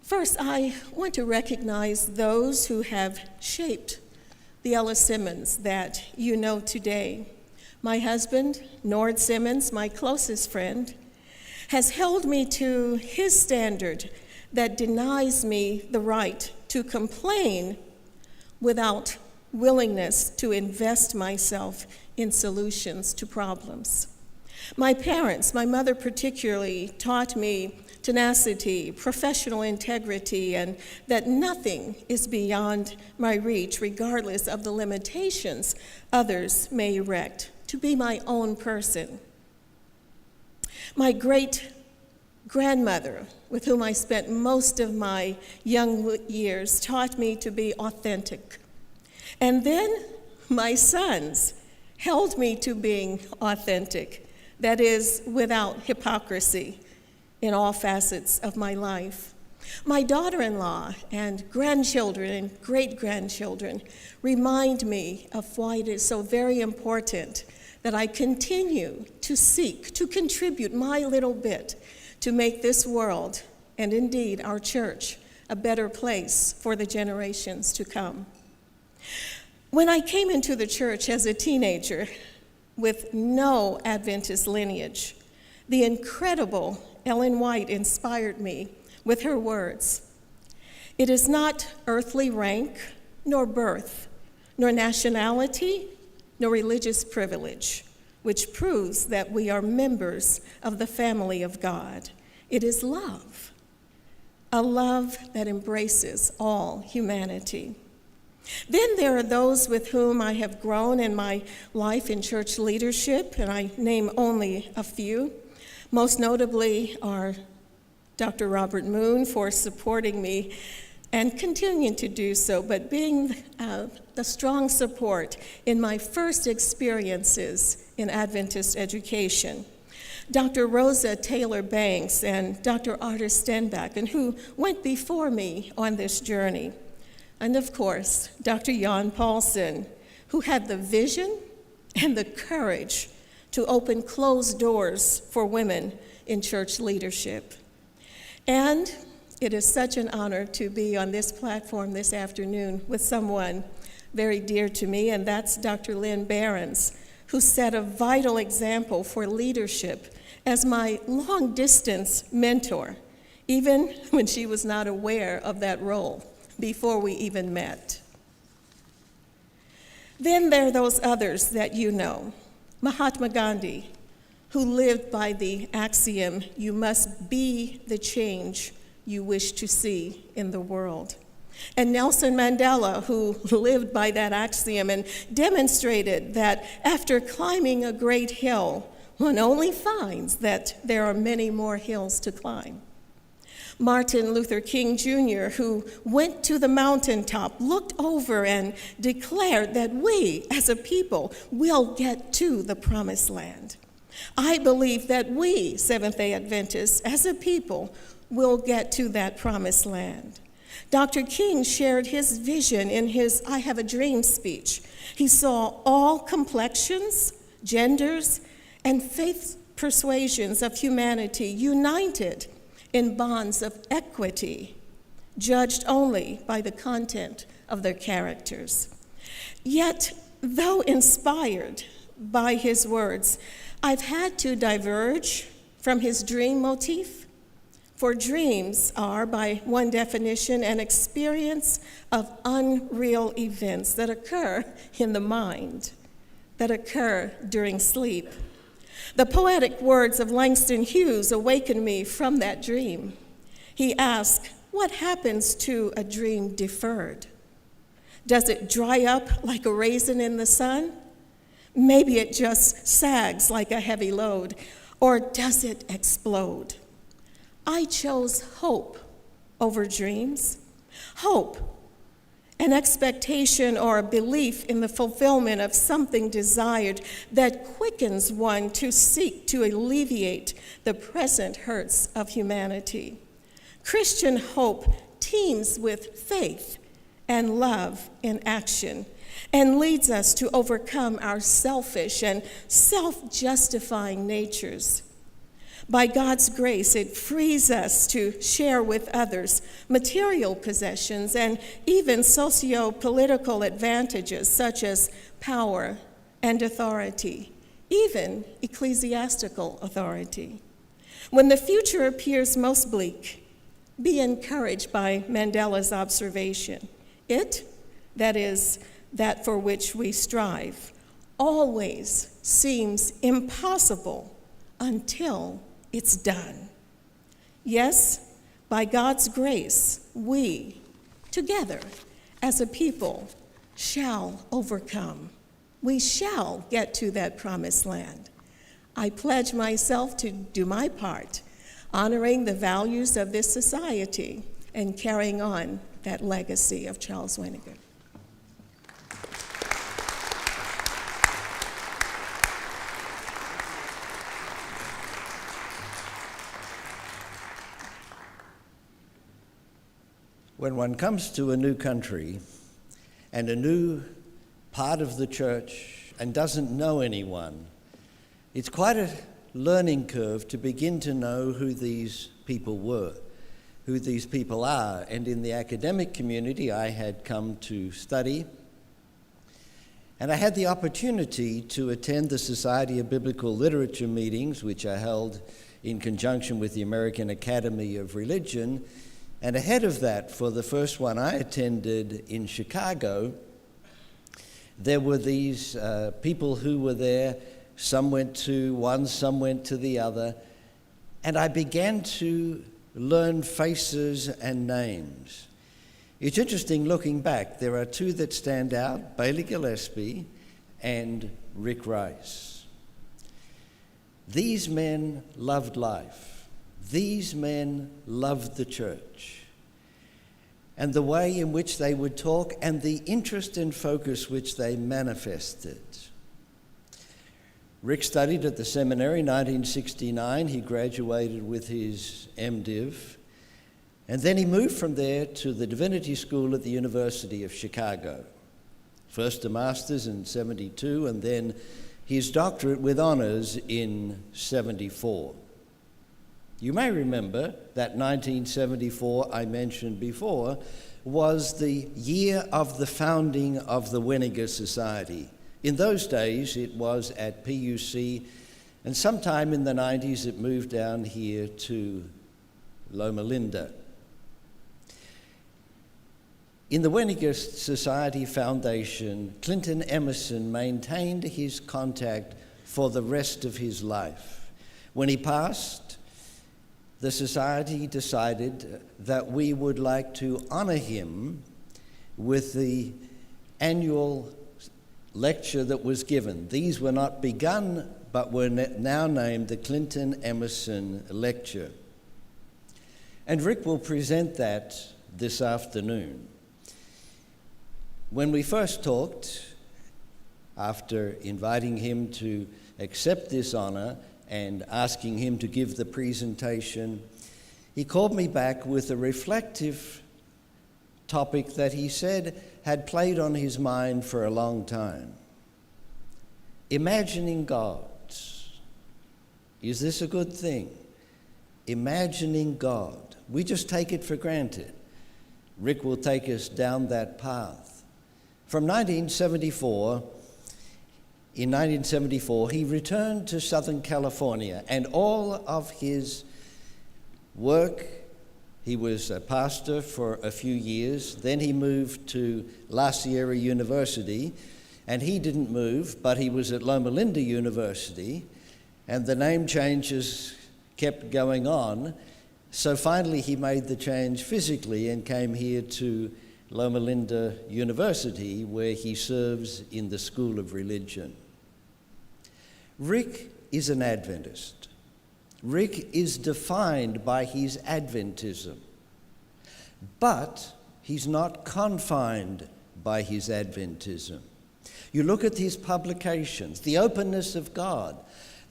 First, I want to recognize those who have shaped the Ella Simmons that you know today. My husband, Nord Simmons, my closest friend, has held me to his standard that denies me the right to complain without willingness to invest myself in solutions to problems. My parents, my mother particularly, taught me tenacity, professional integrity, and that nothing is beyond my reach, regardless of the limitations others may erect, to be my own person. My great grandmother, with whom I spent most of my young years, taught me to be authentic. And then my sons held me to being authentic, that is, without hypocrisy in all facets of my life. My daughter-in-law and grandchildren and great-grandchildren remind me of why it is so very important that I continue to seek to contribute my little bit to make this world, and indeed our church, a better place for the generations to come. When I came into the church as a teenager with no Adventist lineage, the incredible Ellen White inspired me with her words, "It is not earthly rank, nor birth, nor nationality, nor religious privilege, which proves that we are members of the family of God. It is love, a love that embraces all humanity." Then there are those with whom I have grown in my life in church leadership, and I name only a few. Most notably are Dr. Robert Moon for supporting me and continuing to do so, but being the strong support in my first experiences in Adventist education. Dr. Rosa Taylor Banks and Dr. Arthur Stenback, and who went before me on this journey. And of course, Dr. Jan Paulson, who had the vision and the courage to open closed doors for women in church leadership. And it is such an honor to be on this platform this afternoon with someone very dear to me, and that's Dr. Lynn Behrens, who set a vital example for leadership as my long-distance mentor, even when she was not aware of that role before we even met. Then there are those others that you know. Mahatma Gandhi, who lived by the axiom, "You must be the change you wish to see in the world." And Nelson Mandela, who lived by that axiom and demonstrated that after climbing a great hill, one only finds that there are many more hills to climb. Martin Luther King Jr., who went to the mountaintop, looked over and declared that we, as a people, will get to the promised land. I believe that we, Seventh-day Adventists, as a people, will get to that promised land. Dr. King shared his vision in his I Have a Dream speech. He saw all complexions, genders, and faith persuasions of humanity united in bonds of equity, judged only by the content of their characters. Yet, though inspired by his words, I've had to diverge from his dream motif, for dreams are, by one definition, an experience of unreal events that occur in the mind, that occur during sleep. The poetic words of Langston Hughes awakened me from that dream. He asked, "What happens to a dream deferred? Does it dry up like a raisin in the sun? Maybe it just sags like a heavy load, or does it explode?" I chose hope over dreams. Hope, an expectation or a belief in the fulfillment of something desired that quickens one to seek to alleviate the present hurts of humanity. Christian hope teams with faith and love in action and leads us to overcome our selfish and self-justifying natures. By God's grace, it frees us to share with others material possessions and even socio-political advantages such as power and authority, even ecclesiastical authority. When the future appears most bleak, be encouraged by Mandela's observation. It, that is, that for which we strive, always seems impossible until it's done. Yes, by God's grace, we, together as a people, shall overcome. We shall get to that promised land. I pledge myself to do my part. honoring the values of this society and carrying on that legacy of Charles Weniger. When one comes to a new country and a new part of the church and doesn't know anyone, it's quite a learning curve to begin to know who these people were, who these people are. And in the academic community, I had come to study, and I had the opportunity to attend the Society of Biblical Literature meetings, which I held in conjunction with the American Academy of Religion. And ahead of that, for the first one I attended in Chicago, there were these people who were there. Some went to one, some went to the other. And I began to learn faces and names. It's interesting looking back. There are two that stand out, Bailey Gillespie and Rick Rice. These men loved life. These men loved the church, and the way in which they would talk and the interest and focus which they manifested. Rick studied at the seminary in 1969. He graduated with his MDiv, and then he moved from there to the Divinity School at the University of Chicago. First a master's in 72, and then his doctorate with honors in 74. You may remember that 1974 I mentioned before was the year of the founding of the Weniger Society. In those days it was at PUC, and sometime in the 90s it moved down here to Loma Linda. In the Weniger Society Foundation, Clinton Emerson maintained his contact for the rest of his life. When he passed, the society decided that we would like to honor him with the annual lecture that was given. These were not begun, but were now named the Clinton Emerson Lecture. And Rick will present that this afternoon. When we first talked, after inviting him to accept this honor and asking him to give the presentation, he called me back with a reflective topic that he said had played on his mind for a long time. Imagining God. Is this a good thing? Imagining God. We just take it for granted. Rick will take us down that path. From 1974, in 1974, he returned to Southern California, and all of his work, he was a pastor for a few years, then he moved to La Sierra University, and he didn't move, but he was at Loma Linda University, and the name changes kept going on, so finally he made the change physically and came here to Loma Linda University, where he serves in the School of Religion. Rick is an Adventist. Rick is defined by his Adventism, but he's not confined by his Adventism. You look at his publications, the openness of God,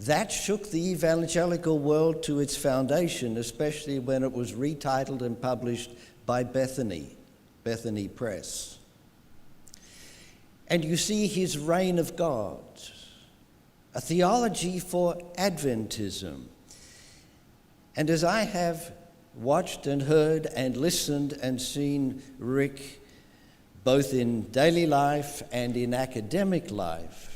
that shook the evangelical world to its foundation, especially when it was retitled and published by Bethany Press. And you see his reign of God, a theology for Adventism. And as I have watched and heard and listened and seen Rick, both in daily life and in academic life,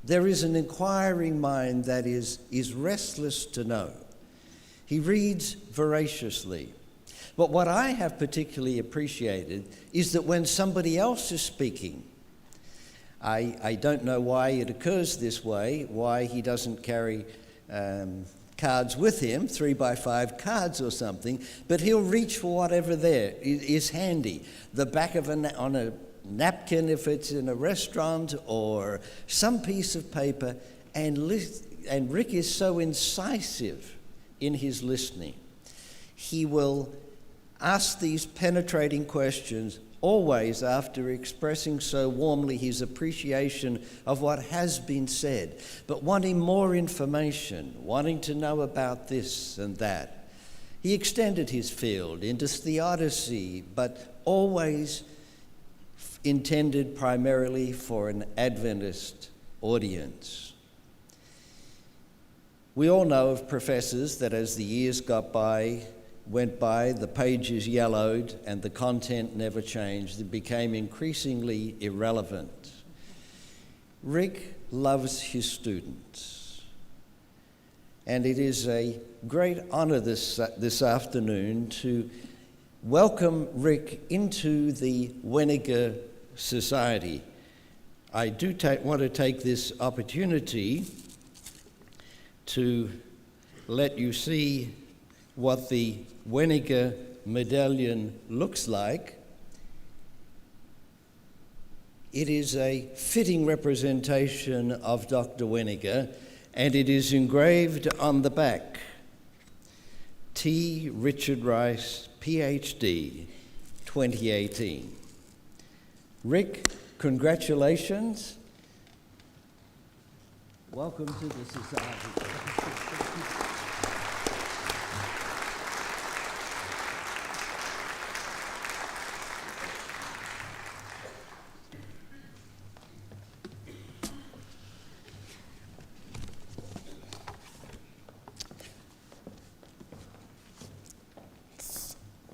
there is an inquiring mind that is restless to know. He reads voraciously. But what I have particularly appreciated is that when somebody else is speaking, I don't know why it occurs this way, why he doesn't carry cards with him, 3x5 cards or something, but he'll reach for whatever there is handy. The back of on a napkin if it's in a restaurant, or some piece of paper, and Rick is so incisive in his listening. He will ask these penetrating questions always after expressing so warmly his appreciation of what has been said, but wanting more information, wanting to know about this and that. He extended his field into theodicy, but always intended primarily for an Adventist audience. We all know of professors that as the years went by, the pages yellowed and the content never changed. It became increasingly irrelevant. Rick loves his students, and it is a great honor this afternoon to welcome Rick into the Weniger Society. I do want to take this opportunity to let you see what the Weniger medallion looks like. It is a fitting representation of Dr. Weniger, and it is engraved on the back, T. Richard Rice, PhD, 2018. Rick, congratulations. Welcome to the Society.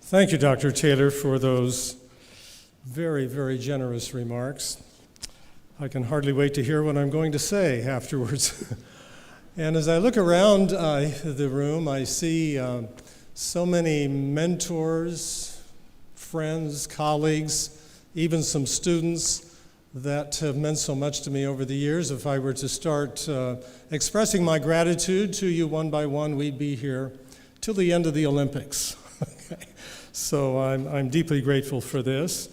Thank you, Dr. Taylor, for those very, very generous remarks. I can hardly wait to hear what I'm going to say afterwards. And as I look around the room, I see so many mentors, friends, colleagues, even some students that have meant so much to me over the years. If I were to start expressing my gratitude to you one by one, we'd be here till the end of the Olympics. Okay. So I'm deeply grateful for this.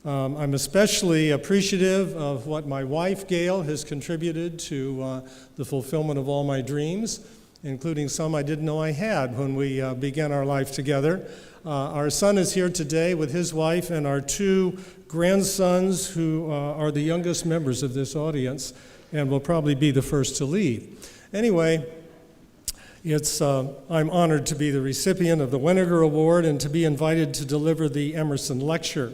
I'm especially appreciative of what my wife, Gail, has contributed to the fulfillment of all my dreams, including some I didn't know I had when we began our life together. Our son is here today with his wife and our two grandsons, who are the youngest members of this audience and will probably be the first to leave. Anyway, I'm honored to be the recipient of the Weniger Award and to be invited to deliver the Emerson Lecture.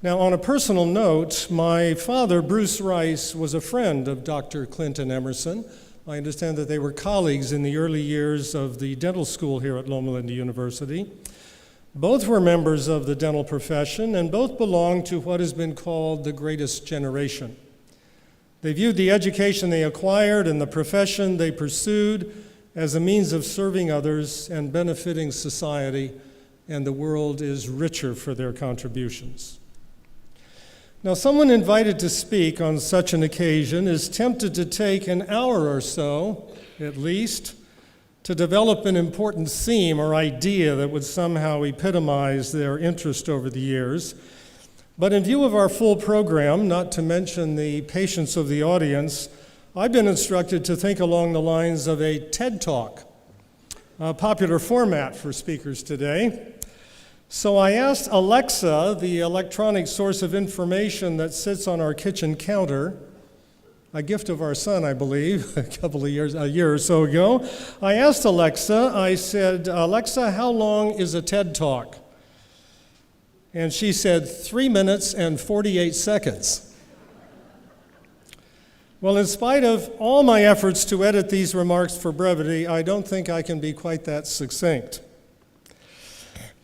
Now, on a personal note, my father, Bruce Rice, was a friend of Dr. Clinton Emerson. I understand that they were colleagues in the early years of the dental school here at Loma University. Both were members of the dental profession, and both belonged to what has been called the greatest generation. They viewed the education they acquired and the profession they pursued as a means of serving others and benefiting society, and the world is richer for their contributions. Now, someone invited to speak on such an occasion is tempted to take an hour or so, at least, to develop an important theme or idea that would somehow epitomize their interest over the years. But in view of our full program, not to mention the patience of the audience, I've been instructed to think along the lines of a TED Talk, a popular format for speakers today. So I asked Alexa, the electronic source of information that sits on our kitchen counter, a gift of our son, I believe, a year or so ago. I asked Alexa, I said, Alexa, how long is a TED Talk? And she said, 3 minutes and 48 seconds. Well, in spite of all my efforts to edit these remarks for brevity, I don't think I can be quite that succinct.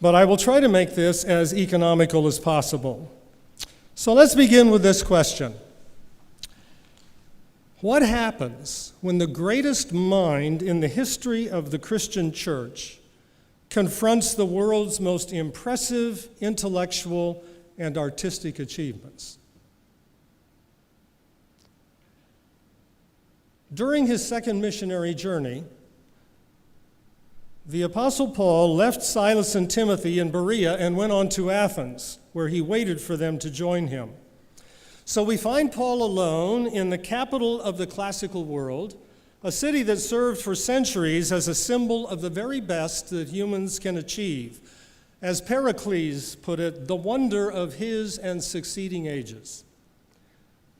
But I will try to make this as economical as possible. So let's begin with this question. What happens when the greatest mind in the history of the Christian church confronts the world's most impressive intellectual and artistic achievements? During his second missionary journey, the Apostle Paul left Silas and Timothy in Berea and went on to Athens, where he waited for them to join him. So we find Paul alone in the capital of the classical world, a city that served for centuries as a symbol of the very best that humans can achieve. As Pericles put it, the wonder of his and succeeding ages.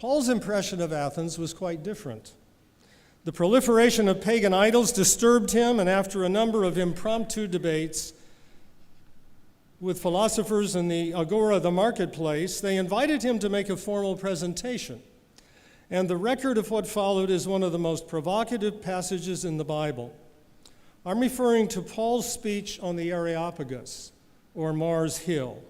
Paul's impression of Athens was quite different. The proliferation of pagan idols disturbed him, and after a number of impromptu debates with philosophers in the agora, the marketplace, they invited him to make a formal presentation. And the record of what followed is one of the most provocative passages in the Bible. I'm referring to Paul's speech on the Areopagus, or Mars Hill.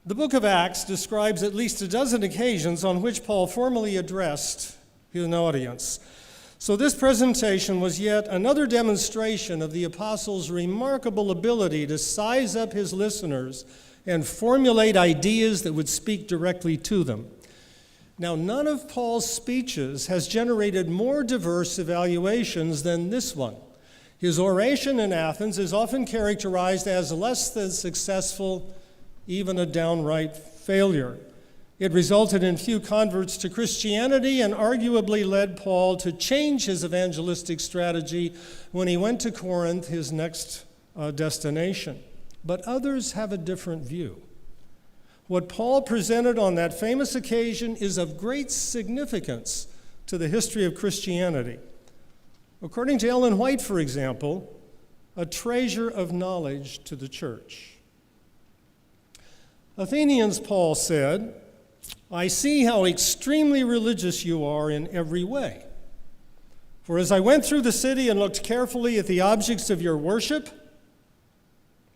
The book of Acts describes at least a dozen occasions on which Paul formally addressed an audience. So this presentation was yet another demonstration of the apostle's remarkable ability to size up his listeners and formulate ideas that would speak directly to them. Now, none of Paul's speeches has generated more diverse evaluations than this one. His oration in Athens is often characterized as less than successful, even a downright failure. It resulted in few converts to Christianity and arguably led Paul to change his evangelistic strategy when he went to Corinth, his next destination. But others have a different view. What Paul presented on that famous occasion is of great significance to the history of Christianity. According to Ellen White, for example, a treasure of knowledge to the church. Athenians, Paul said, I see how extremely religious you are in every way. For as I went through the city and looked carefully at the objects of your worship,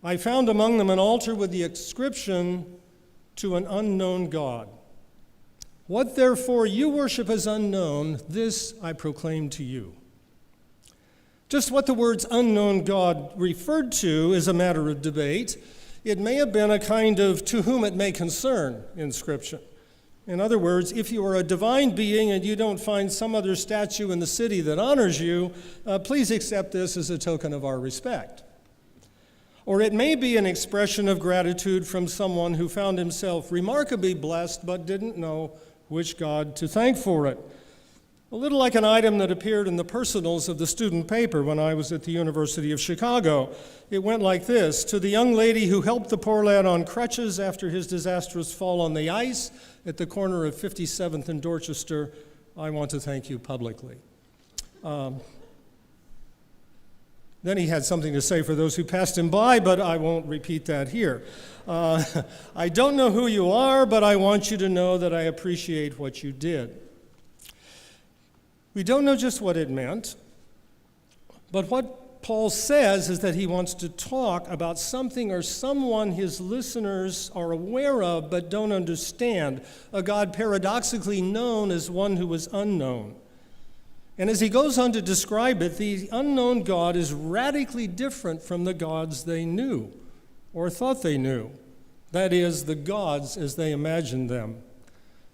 I found among them an altar with the inscription, to an unknown God. What therefore you worship as unknown, this I proclaim to you. Just what the words unknown God referred to is a matter of debate. It may have been a kind of to whom it may concern inscription. In other words, if you are a divine being and you don't find some other statue in the city that honors you, please accept this as a token of our respect. Or it may be an expression of gratitude from someone who found himself remarkably blessed but didn't know which God to thank for it. A little like an item that appeared in the personals of the student paper when I was at the University of Chicago. It went like this: to the young lady who helped the poor lad on crutches after his disastrous fall on the ice at the corner of 57th and Dorchester, I want to thank you publicly. Then he had something to say for those who passed him by, but I won't repeat that here. I don't know who you are, but I want you to know that I appreciate what you did. We don't know just what it meant, but what Paul says is that he wants to talk about something or someone his listeners are aware of but don't understand, a God paradoxically known as one who was unknown. And as he goes on to describe it, the unknown God is radically different from the gods they knew or thought they knew. That is, the gods as they imagined them.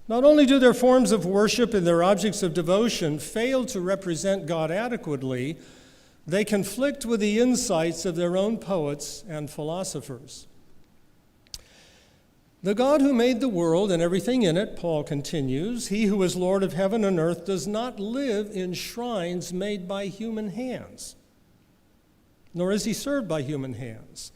Not only do their forms of worship and their objects of devotion fail to represent God adequately, they conflict with the insights of their own poets and philosophers. The God who made the world and everything in it, Paul continues, he who is Lord of heaven and earth does not live in shrines made by human hands, nor is he served by human hands.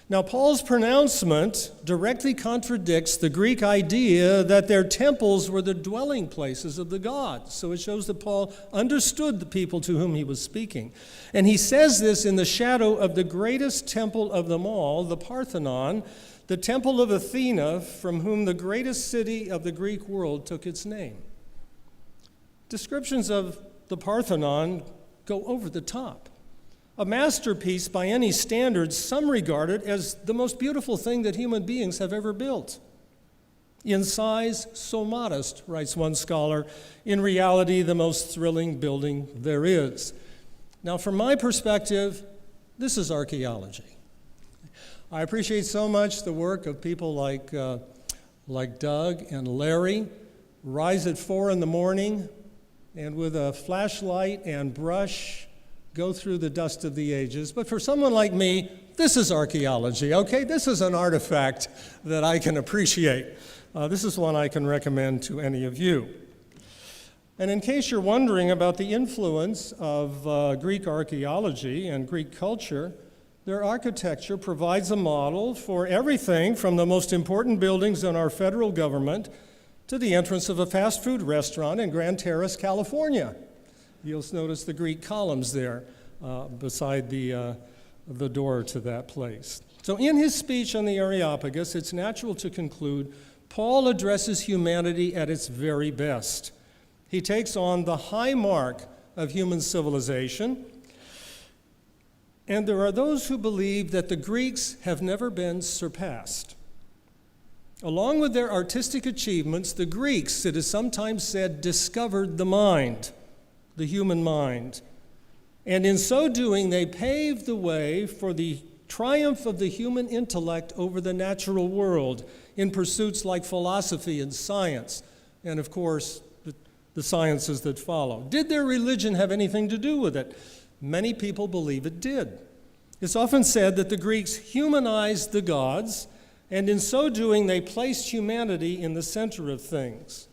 Now, Paul's pronouncement directly contradicts the Greek idea that their temples were the dwelling places of the gods. So it shows that Paul understood the people to whom he was speaking. And he says this in the shadow of the greatest temple of them all, the Parthenon, the temple of Athena, from whom the greatest city of the Greek world took its name. Descriptions of the Parthenon go over the top. A masterpiece by any standards, some regard it as the most beautiful thing that human beings have ever built. In size, so modest, writes one scholar, in reality, the most thrilling building there is. Now, from my perspective, this is archaeology. I appreciate so much the work of people like Doug and Larry, rise at 4 a.m. and with a flashlight and brush, go through the dust of the ages. But for someone like me, this is archaeology, okay? This is an artifact that I can appreciate. This is one I can recommend to any of you. And in case you're wondering about the influence of Greek archaeology and Greek culture, their architecture provides a model for everything from the most important buildings in our federal government to the entrance of a fast food restaurant in Grand Terrace, California. You'll notice the Greek columns there beside the door to that place. So in his speech on the Areopagus, it's natural to conclude Paul addresses humanity at its very best. He takes on the high mark of human civilization, and there are those who believe that the Greeks have never been surpassed. Along with their artistic achievements, the Greeks, it is sometimes said, discovered the mind, the human mind. And in so doing, they paved the way for the triumph of the human intellect over the natural world in pursuits like philosophy and science, and of course, the sciences that follow. Did their religion have anything to do with it? Many people believe it did. It's often said that the Greeks humanized the gods, and in so doing, they placed humanity in the center of things.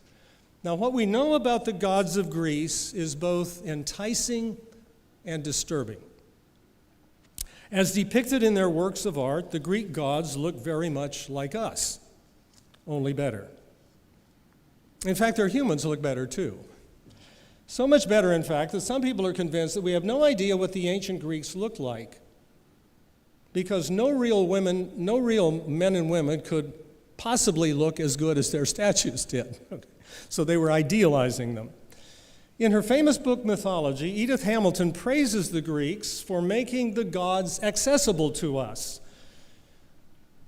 Now, what we know about the gods of Greece is both enticing and disturbing. As depicted in their works of art, the Greek gods look very much like us, only better. In fact, their humans look better too. So much better, in fact, that some people are convinced that we have no idea what the ancient Greeks looked like, because no real men and women could possibly look as good as their statues did. So they were idealizing them. In her famous book, Mythology, Edith Hamilton praises the Greeks for making the gods accessible to us.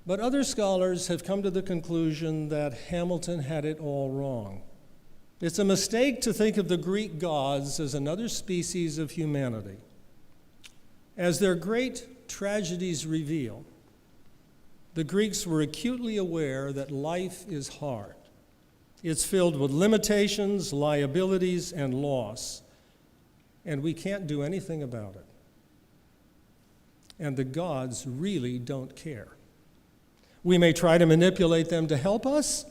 But other scholars have come to the conclusion that Hamilton had it all wrong. It's a mistake to think of the Greek gods as another species of humanity. As their great tragedies reveal, the Greeks were acutely aware that life is hard. It's filled with limitations, liabilities, and loss, and we can't do anything about it. And the gods really don't care. We may try to manipulate them to help us,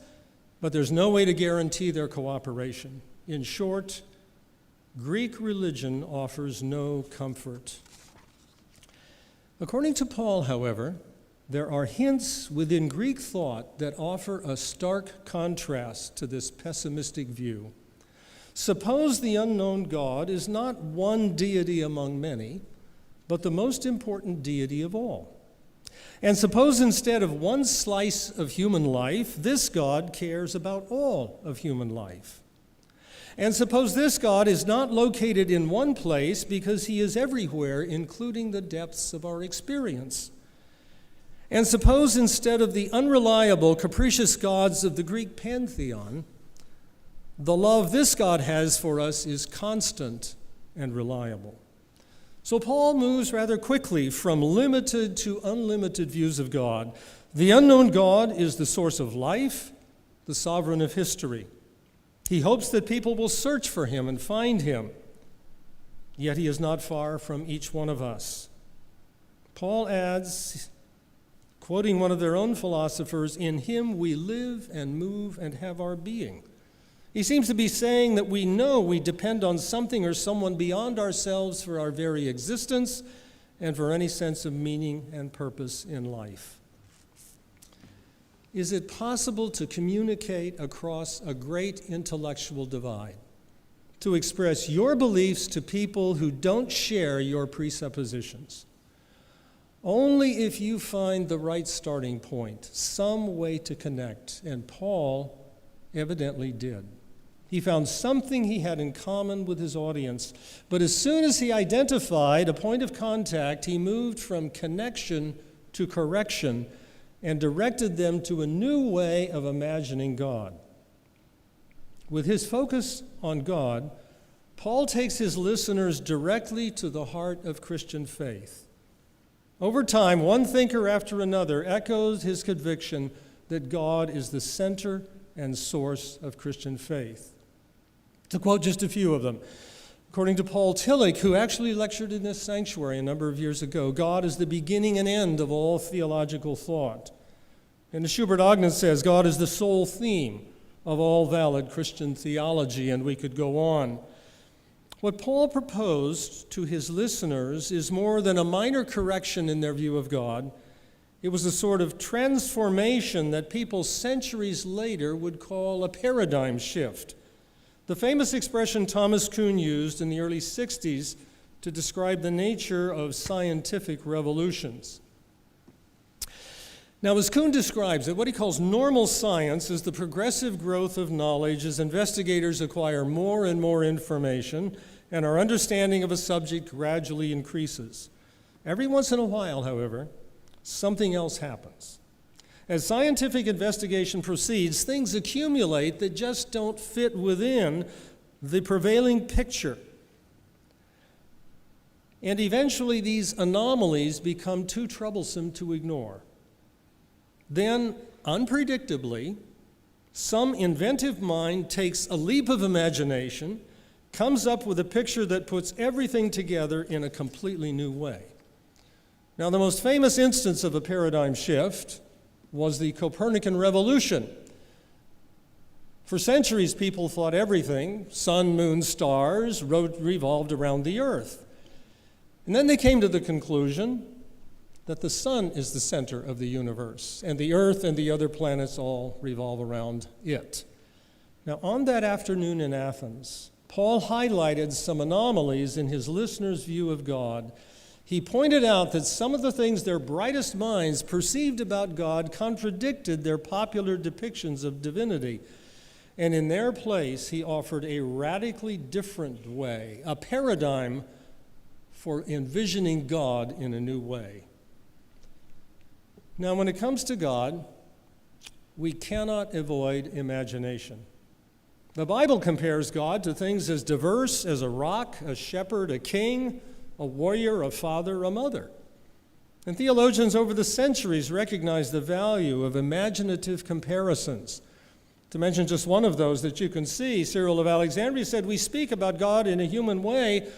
but there's no way to guarantee their cooperation. In short, Greek religion offers no comfort. According to Paul, however, there are hints within Greek thought that offer a stark contrast to this pessimistic view. Suppose the unknown God is not one deity among many, but the most important deity of all. And suppose instead of one slice of human life, this God cares about all of human life. And suppose this God is not located in one place because he is everywhere, including the depths of our experience. And suppose instead of the unreliable, capricious gods of the Greek pantheon, the love this God has for us is constant and reliable. So Paul moves rather quickly from limited to unlimited views of God. The unknown God is the source of life, the sovereign of history. He hopes that people will search for him and find him, yet he is not far from each one of us. Paul adds, quoting one of their own philosophers, "In him we live and move and have our being." He seems to be saying that we know we depend on something or someone beyond ourselves for our very existence and for any sense of meaning and purpose in life. Is it possible to communicate across a great intellectual divide, to express your beliefs to people who don't share your presuppositions? Only if you find the right starting point, some way to connect, and Paul evidently did. He found something he had in common with his audience, but as soon as he identified a point of contact, he moved from connection to correction and directed them to a new way of imagining God. With his focus on God, Paul takes his listeners directly to the heart of Christian faith. Over time, one thinker after another echoes his conviction that God is the center and source of Christian faith. To quote just a few of them, according to Paul Tillich, who actually lectured in this sanctuary a number of years ago, God is the beginning and end of all theological thought. And as Schubert Ogden says, God is the sole theme of all valid Christian theology, and we could go on. What Paul proposed to his listeners is more than a minor correction in their view of God. It was a sort of transformation that people centuries later would call a paradigm shift. The famous expression Thomas Kuhn used in the early 60s to describe the nature of scientific revolutions. Now, as Kuhn describes it, what he calls normal science is the progressive growth of knowledge as investigators acquire more and more information and our understanding of a subject gradually increases. Every once in a while, however, something else happens. As scientific investigation proceeds, things accumulate that just don't fit within the prevailing picture. And eventually these anomalies become too troublesome to ignore. Then, unpredictably, some inventive mind takes a leap of imagination, comes up with a picture that puts everything together in a completely new way. Now, the most famous instance of a paradigm shift was the Copernican revolution. For centuries, people thought everything, sun, moon, stars, revolved around the earth. And then they came to the conclusion that the sun is the center of the universe, and the earth and the other planets all revolve around it. Now, on that afternoon in Athens, Paul highlighted some anomalies in his listeners' view of God. He pointed out that some of the things their brightest minds perceived about God contradicted their popular depictions of divinity. And in their place, he offered a radically different way, a paradigm for envisioning God in a new way. Now, when it comes to God, we cannot avoid imagination. The Bible compares God to things as diverse as a rock, a shepherd, a king, a warrior, a father, a mother. And theologians over the centuries recognize the value of imaginative comparisons. To mention just one of those that you can see, Cyril of Alexandria said, "We speak about God in a human way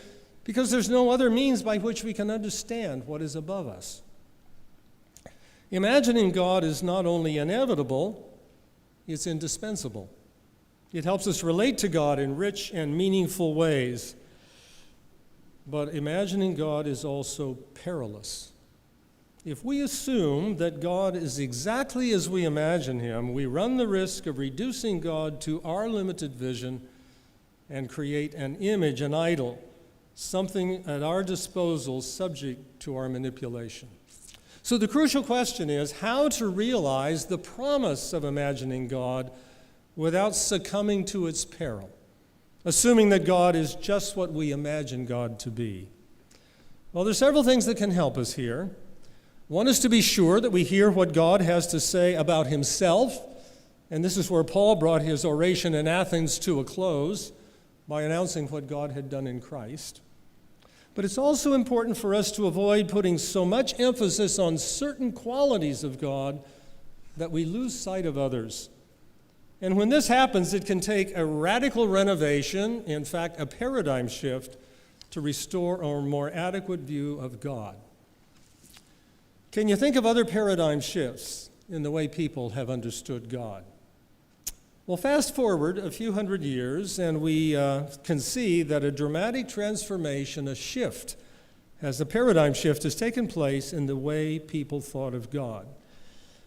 because there's no other means by which we can understand what is above us." Imagining God is not only inevitable, it's indispensable. It helps us relate to God in rich and meaningful ways. But imagining God is also perilous. If we assume that God is exactly as we imagine him, we run the risk of reducing God to our limited vision and create an image, an idol, something at our disposal subject to our manipulation. So the crucial question is how to realize the promise of imagining God without succumbing to its peril, assuming that God is just what we imagine God to be. Well, there's several things that can help us here. One is to be sure that we hear what God has to say about himself, and this is where Paul brought his oration in Athens to a close by announcing what God had done in Christ. But it's also important for us to avoid putting so much emphasis on certain qualities of God that we lose sight of others. And when this happens, it can take a radical renovation, in fact, a paradigm shift, to restore a more adequate view of God. Can you think of other paradigm shifts in the way people have understood God? Well, fast forward a few hundred years, and we can see that a dramatic transformation, a shift, as a paradigm shift has taken place in the way people thought of God.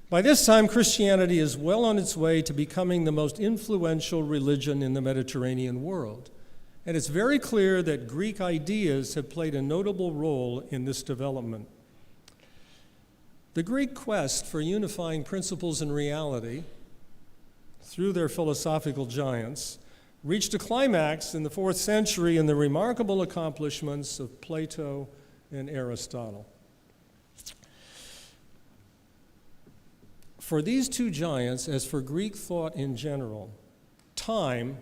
By this time, Christianity is well on its way to becoming the most influential religion in the Mediterranean world. And it's very clear that Greek ideas have played a notable role in this development. The Greek quest for unifying principles and reality through their philosophical giants reached a climax in the 4th century in the remarkable accomplishments of Plato and Aristotle. For these two giants, as for Greek thought in general, time,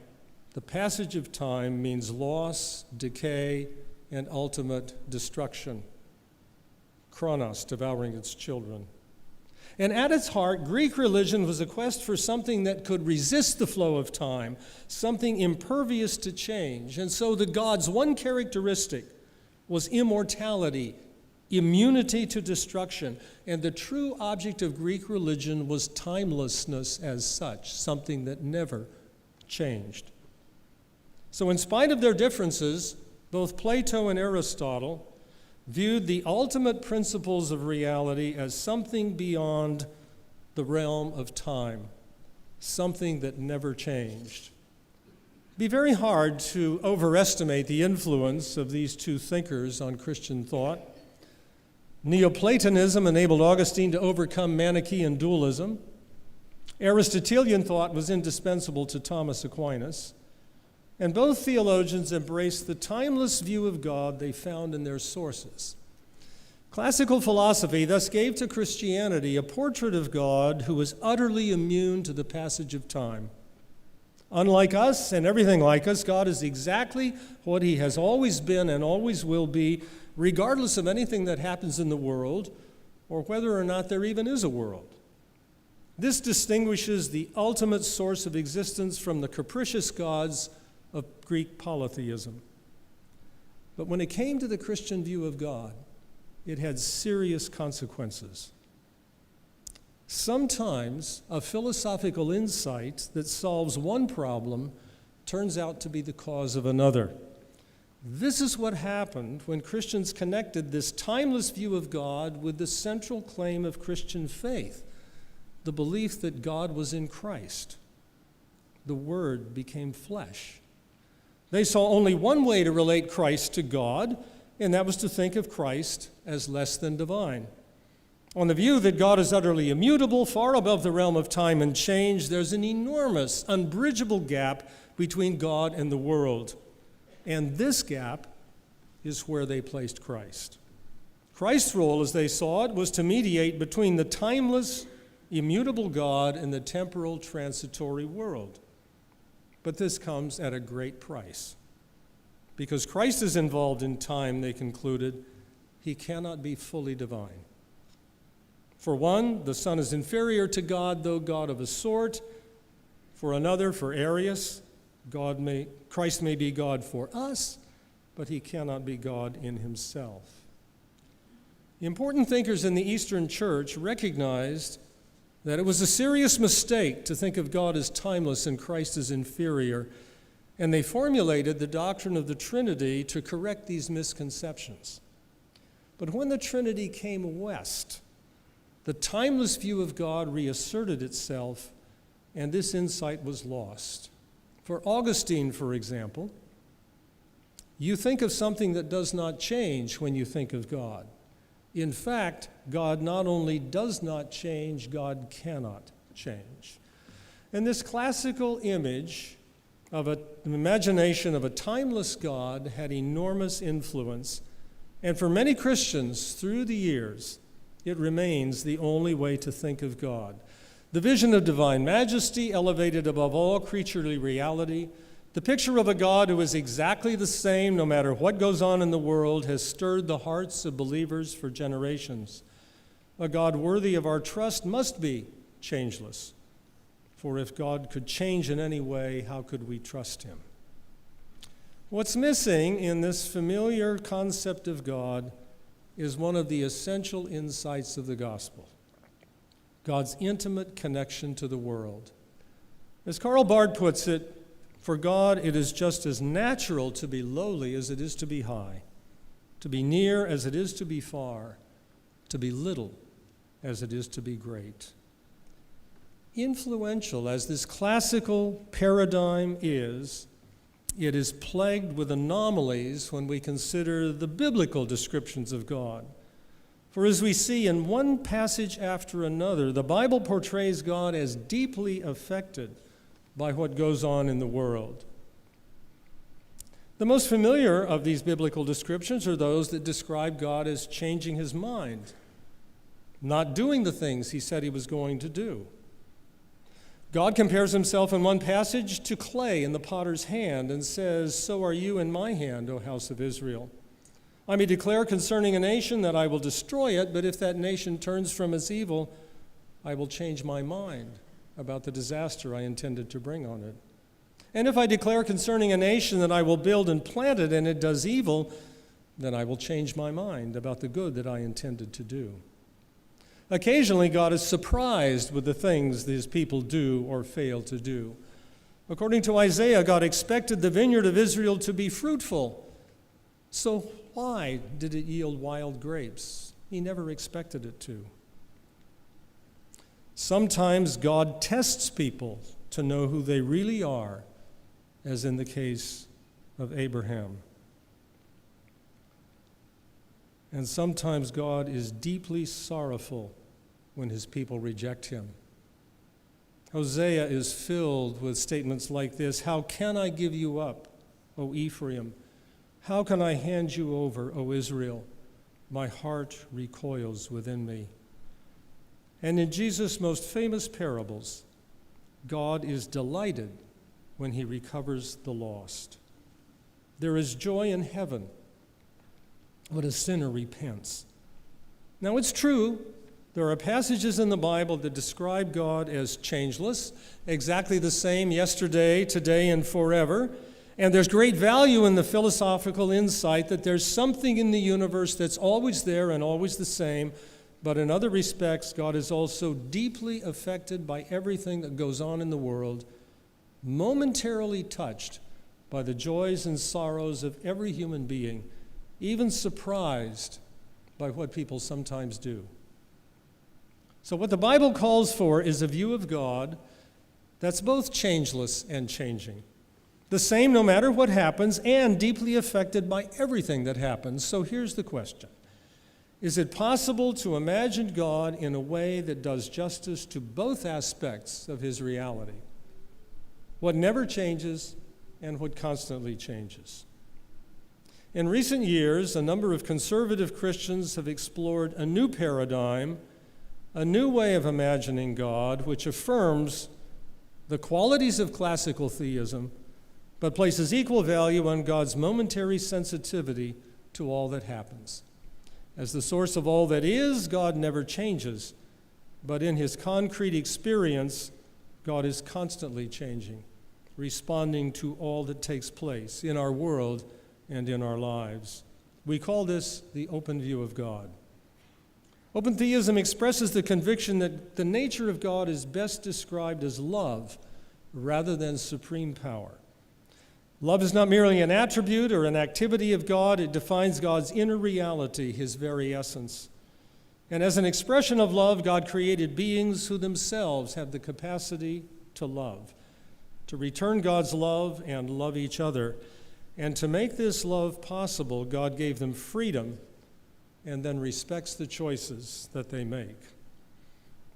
the passage of time, means loss, decay, and ultimate destruction. Chronos, devouring its children. And at its heart, Greek religion was a quest for something that could resist the flow of time, something impervious to change. And so the gods' one characteristic was immortality, immunity to destruction. And the true object of Greek religion was timelessness as such, something that never changed. So in spite of their differences, both Plato and Aristotle viewed the ultimate principles of reality as something beyond the realm of time, something that never changed. It'd be very hard to overestimate the influence of these two thinkers on Christian thought. Neoplatonism enabled Augustine to overcome Manichaean dualism. Aristotelian thought was indispensable to Thomas Aquinas. And both theologians embraced the timeless view of God they found in their sources. Classical philosophy thus gave to Christianity a portrait of God who was utterly immune to the passage of time. Unlike us and everything like us, God is exactly what he has always been and always will be, regardless of anything that happens in the world or whether or not there even is a world. This distinguishes the ultimate source of existence from the capricious gods of Greek polytheism. But when it came to the Christian view of God, it had serious consequences. Sometimes a philosophical insight that solves one problem turns out to be the cause of another. This is what happened when Christians connected this timeless view of God with the central claim of Christian faith, the belief that God was in Christ. The Word became flesh. They saw only one way to relate Christ to God, and that was to think of Christ as less than divine. On the view that God is utterly immutable, far above the realm of time and change, there's an enormous, unbridgeable gap between God and the world. And this gap is where they placed Christ. Christ's role, as they saw it, was to mediate between the timeless, immutable God and the temporal, transitory world. But this comes at a great price. Because Christ is involved in time, they concluded, he cannot be fully divine. For one, the Son is inferior to God, though God of a sort. For another, for Arius, Christ may be God for us, but he cannot be God in himself. Important thinkers in the Eastern Church recognized that it was a serious mistake to think of God as timeless and Christ as inferior, and they formulated the doctrine of the Trinity to correct these misconceptions. But when the Trinity came west, the timeless view of God reasserted itself, and this insight was lost. For Augustine, for example, you think of something that does not change when you think of God. In fact, God not only does not change, God cannot change. And this classical image of an imagination of a timeless God had enormous influence, and for many Christians through the years, it remains the only way to think of God. The vision of divine majesty elevated above all creaturely reality, the picture of a God who is exactly the same no matter what goes on in the world, has stirred the hearts of believers for generations. A God worthy of our trust must be changeless. For if God could change in any way, how could we trust him? What's missing in this familiar concept of God is one of the essential insights of the gospel: God's intimate connection to the world. As Karl Barth puts it, for God it is just as natural to be lowly as it is to be high, to be near as it is to be far, to be little as it is to be great. Influential as this classical paradigm is, it is plagued with anomalies when we consider the biblical descriptions of God. For as we see in one passage after another, the Bible portrays God as deeply affected by what goes on in the world. The most familiar of these biblical descriptions are those that describe God as changing his mind, not doing the things he said he was going to do. God compares himself in one passage to clay in the potter's hand and says, "So are you in my hand, O house of Israel. I may declare concerning a nation that I will destroy it, but if that nation turns from its evil, I will change my mind about the disaster I intended to bring on it. And if I declare concerning a nation that I will build and plant it, and it does evil, then I will change my mind about the good that I intended to do. Occasionally, God is surprised with the things that his people do or fail to do. According to Isaiah, God expected the vineyard of Israel to be fruitful. So why did it yield wild grapes? He never expected it to. Sometimes God tests people to know who they really are, as in the case of Abraham. And sometimes God is deeply sorrowful when his people reject him. Hosea is filled with statements like this: "How can I give you up, O Ephraim? How can I hand you over, O Israel? My heart recoils within me." And in Jesus' most famous parables, God is delighted when he recovers the lost. There is joy in heaven when a sinner repents. Now, it's true, there are passages in the Bible that describe God as changeless, exactly the same yesterday, today, and forever. And there's great value in the philosophical insight that there's something in the universe that's always there and always the same. But in other respects, God is also deeply affected by everything that goes on in the world, momentarily touched by the joys and sorrows of every human being, even surprised by what people sometimes do. So what the Bible calls for is a view of God that's both changeless and changing, the same no matter what happens, and deeply affected by everything that happens. So here's the question: is it possible to imagine God in a way that does justice to both aspects of his reality, what never changes and what constantly changes? In recent years, a number of conservative Christians have explored a new paradigm, a new way of imagining God, which affirms the qualities of classical theism, but places equal value on God's momentary sensitivity to all that happens. As the source of all that is, God never changes, but in his concrete experience, God is constantly changing, responding to all that takes place in our world and in our lives. We call this the open view of God. Open theism expresses the conviction that the nature of God is best described as love rather than supreme power. Love is not merely an attribute or an activity of God, it defines God's inner reality, his very essence. And as an expression of love, God created beings who themselves have the capacity to love, to return God's love and love each other. And to make this love possible, God gave them freedom and then respects the choices that they make.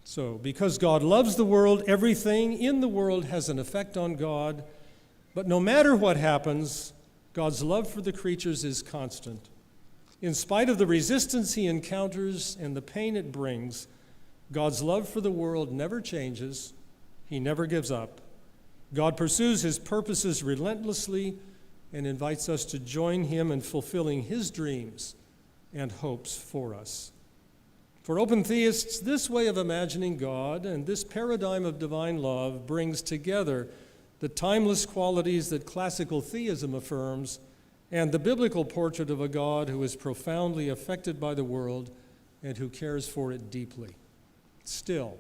So, because God loves the world, everything in the world has an effect on God. But no matter what happens, God's love for the creatures is constant. In spite of the resistance he encounters and the pain it brings, God's love for the world never changes. He never gives up. God pursues his purposes relentlessly and invites us to join him in fulfilling his dreams and hopes for us. For open theists, this way of imagining God and this paradigm of divine love brings together the timeless qualities that classical theism affirms and the biblical portrait of a God who is profoundly affected by the world and who cares for it deeply. Still,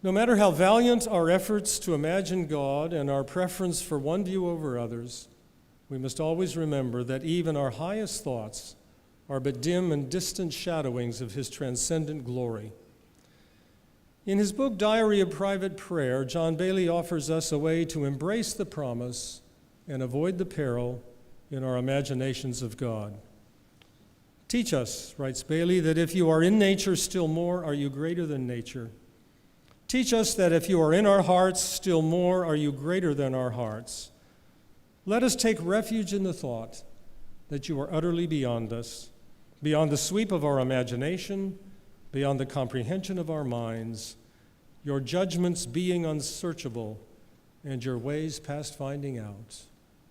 no matter how valiant our efforts to imagine God and our preference for one view over others, we must always remember that even our highest thoughts are but dim and distant shadowings of his transcendent glory. In his book, Diary of Private Prayer, John Bailey offers us a way to embrace the promise and avoid the peril in our imaginations of God. Teach us, writes Bailey, that if you are in nature, still more are you greater than nature. Teach us that if you are in our hearts, still more are you greater than our hearts. Let us take refuge in the thought that you are utterly beyond us, beyond the sweep of our imagination, beyond the comprehension of our minds, your judgments being unsearchable, and your ways past finding out.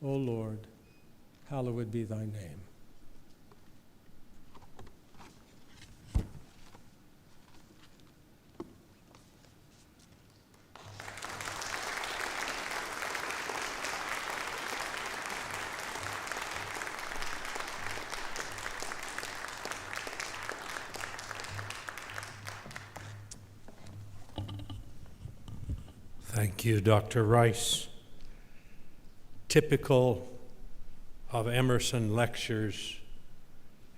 O Lord, hallowed be thy name. Thank you, Dr. Rice. Typical of Emerson lectures,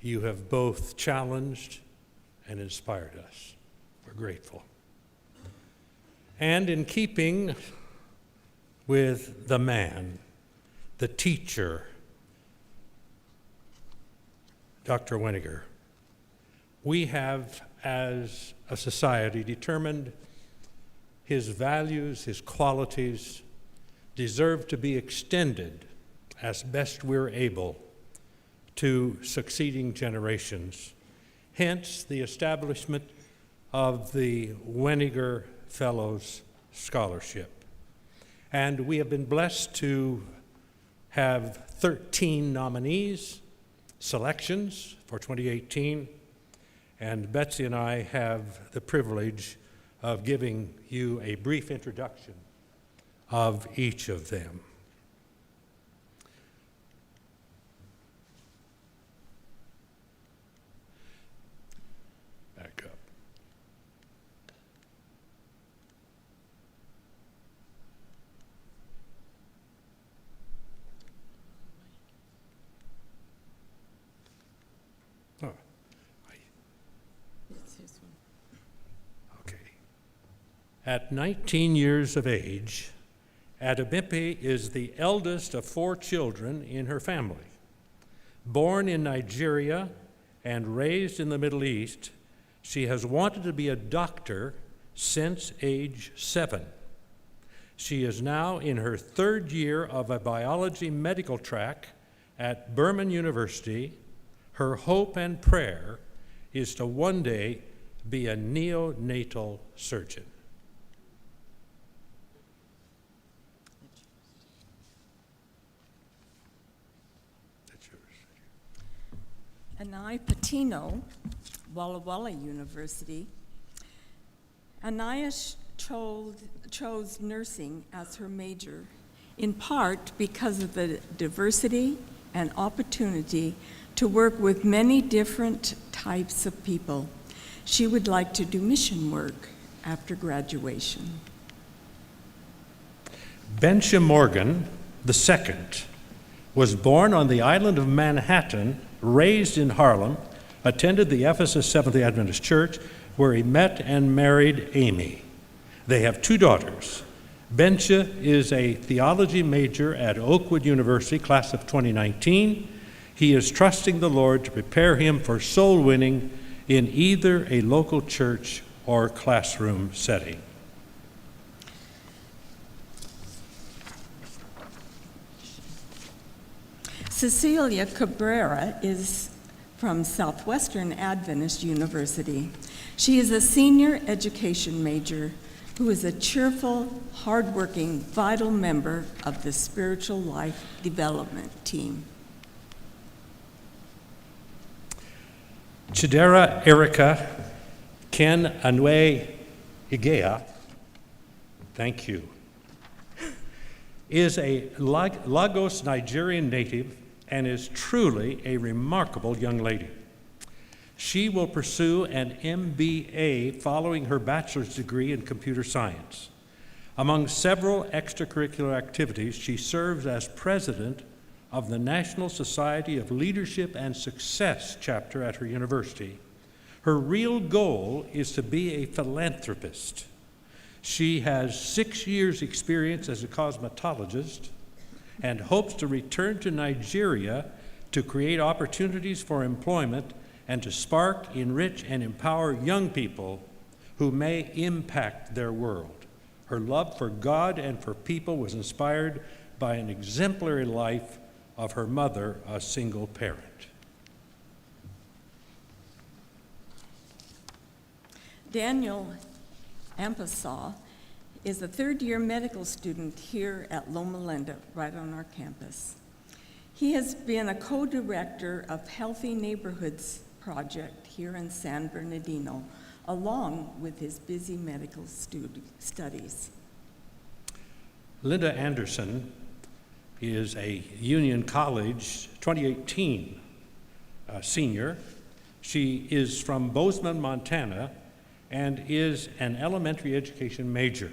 you have both challenged and inspired us. We're grateful. And in keeping with the man, the teacher, Dr. Weniger, we have, as a society, determined his values, his qualities deserve to be extended as best we're able to succeeding generations. Hence, the establishment of the Weniger Fellows Scholarship. And we have been blessed to have 13 nominees, selections for 2018, and Betsy and I have the privilege of giving you a brief introduction of each of them. Back up. Oh, okay. At 19 years of age, Adebimpe is the eldest of 4 children in her family. Born in Nigeria and raised in the Middle East, she has wanted to be a doctor since age 7. She is now in her 3rd year of a biology medical track at Birmingham University. Her hope and prayer is to one day be a neonatal surgeon. Anai Patino, Walla Walla University. Anaya chose nursing as her major, in part because of the diversity and opportunity to work with many different types of people. She would like to do mission work after graduation. Benja Morgan II was born on the island of Manhattan, raised in Harlem, attended the Ephesus Seventh-day Adventist Church, where he met and married Amy. They have 2 daughters. Benja is a theology major at Oakwood University, class of 2019. He is trusting the Lord to prepare him for soul winning in either a local church or classroom setting. Cecilia Cabrera is from Southwestern Adventist University. She is a senior education major who is a cheerful, hardworking, vital member of the spiritual life development team. Chidera Erica Ken Anwe Igea, thank you, is a Lagos Nigerian native and is truly a remarkable young lady. She will pursue an MBA following her bachelor's degree in computer science. Among several extracurricular activities, she serves as president of the National Society of Leadership and Success chapter at her university. Her real goal is to be a philanthropist. She has 6 years' experience as a cosmetologist and hopes to return to Nigeria to create opportunities for employment and to spark, enrich, and empower young people who may impact their world. Her love for God and for people was inspired by an exemplary life of her mother, a single parent. Daniel Ampasaw is a 3rd-year medical student here at Loma Linda, right on our campus. He has been a co-director of Healthy Neighborhoods project here in San Bernardino, along with his busy medical studies. Linda Anderson is a Union College 2018 senior. She is from Bozeman, Montana, and is an elementary education major.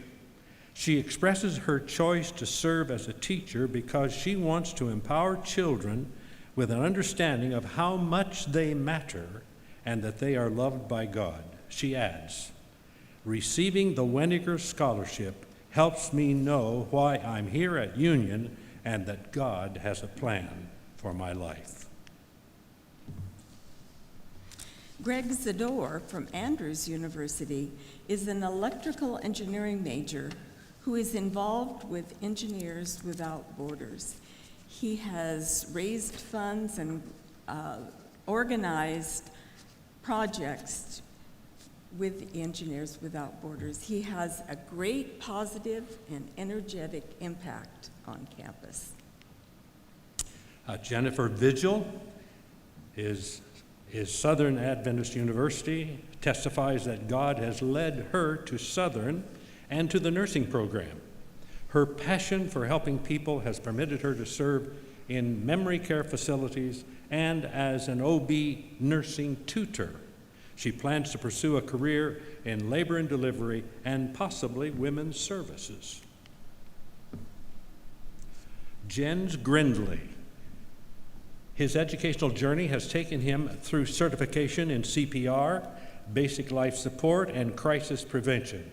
She expresses her choice to serve as a teacher because she wants to empower children with an understanding of how much they matter and that they are loved by God. She adds, "Receiving the Weniger Scholarship helps me know why I'm here at Union and that God has a plan for my life." Greg Zador from Andrews University is an electrical engineering major who is involved with Engineers Without Borders. He has raised funds and organized projects with Engineers Without Borders. He has a great positive and energetic impact on campus. Jennifer Vigil is Southern Adventist University, testifies that God has led her to Southern and to the nursing program. Her passion for helping people has permitted her to serve in memory care facilities and as an OB nursing tutor. She plans to pursue a career in labor and delivery and possibly women's services. Jens Grindley. His educational journey has taken him through certification in CPR, basic life support, and crisis prevention.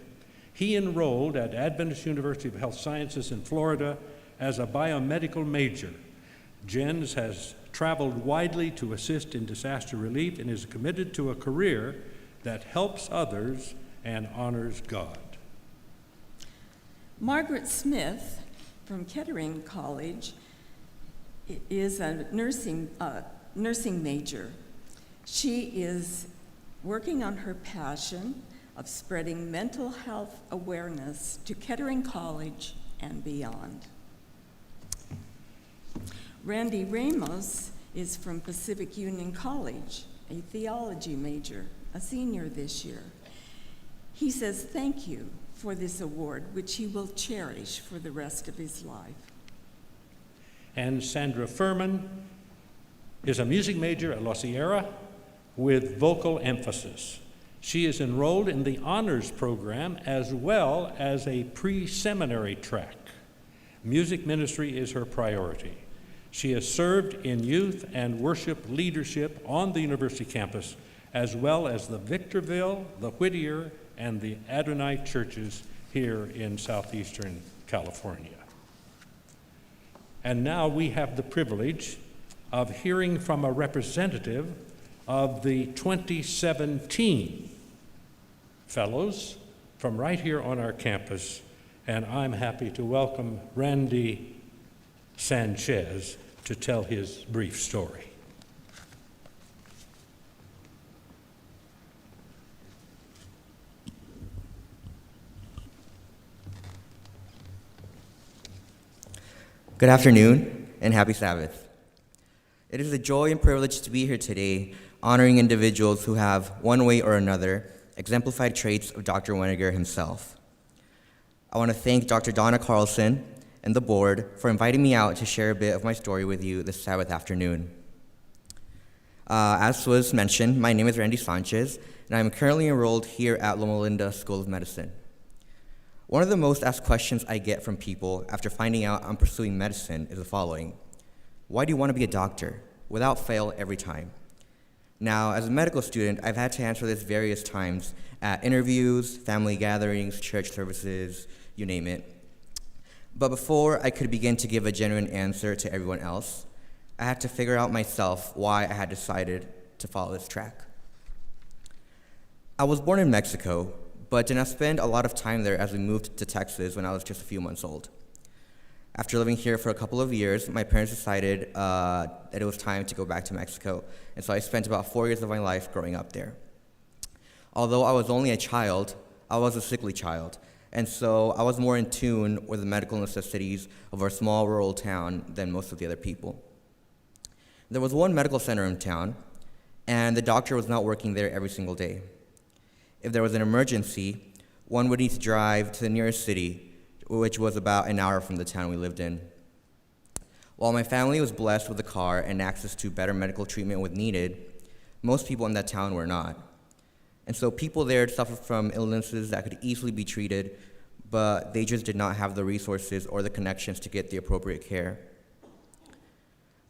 He enrolled at Adventist University of Health Sciences in Florida as a biomedical major. Jens has traveled widely to assist in disaster relief and is committed to a career that helps others and honors God. Margaret Smith from Kettering College is a nursing major. She is working on her passion of spreading mental health awareness to Kettering College and beyond. Randy Ramos is from Pacific Union College, a theology major, a senior this year. He says thank you for this award, which he will cherish for the rest of his life. And Sandra Furman is a music major at La Sierra with vocal emphasis. She is enrolled in the honors program as well as a pre-seminary track. Music ministry is her priority. She has served in youth and worship leadership on the university campus, as well as the Victorville, the Whittier, and the Adonai churches here in southeastern California. And now we have the privilege of hearing from a representative of the 2017 fellows from right here on our campus, and I'm happy to welcome Randy Sanchez to tell his brief story. Good afternoon and happy Sabbath. It is a joy and privilege to be here today, honoring individuals who have, one way or another, exemplified traits of Dr. Weniger himself. I want to thank Dr. Donna Carlson and the board for inviting me out to share a bit of my story with you this Sabbath afternoon. As was mentioned, my name is Randy Sanchez, and I'm currently enrolled here at Loma Linda School of Medicine. One of the most asked questions I get from people after finding out I'm pursuing medicine is the following: why do you want to be a doctor? Without fail, every time. Now, as a medical student, I've had to answer this various times at interviews, family gatherings, church services, you name it. But before I could begin to give a genuine answer to everyone else, I had to figure out myself why I had decided to follow this track. I was born in Mexico, but did not spend a lot of time there as we moved to Texas when I was just a few months old. After living here for a couple of years, my parents decided that it was time to go back to Mexico, and so I spent about 4 years of my life growing up there. Although I was only a child, I was a sickly child, and so I was more in tune with the medical necessities of our small rural town than most of the other people. There was one medical center in town, and the doctor was not working there every single day. If there was an emergency, one would need to drive to the nearest city, which was about an hour from the town we lived in. While my family was blessed with a car and access to better medical treatment when needed, most people in that town were not. And so people there suffered from illnesses that could easily be treated but they just did not have the resources or the connections to get the appropriate care.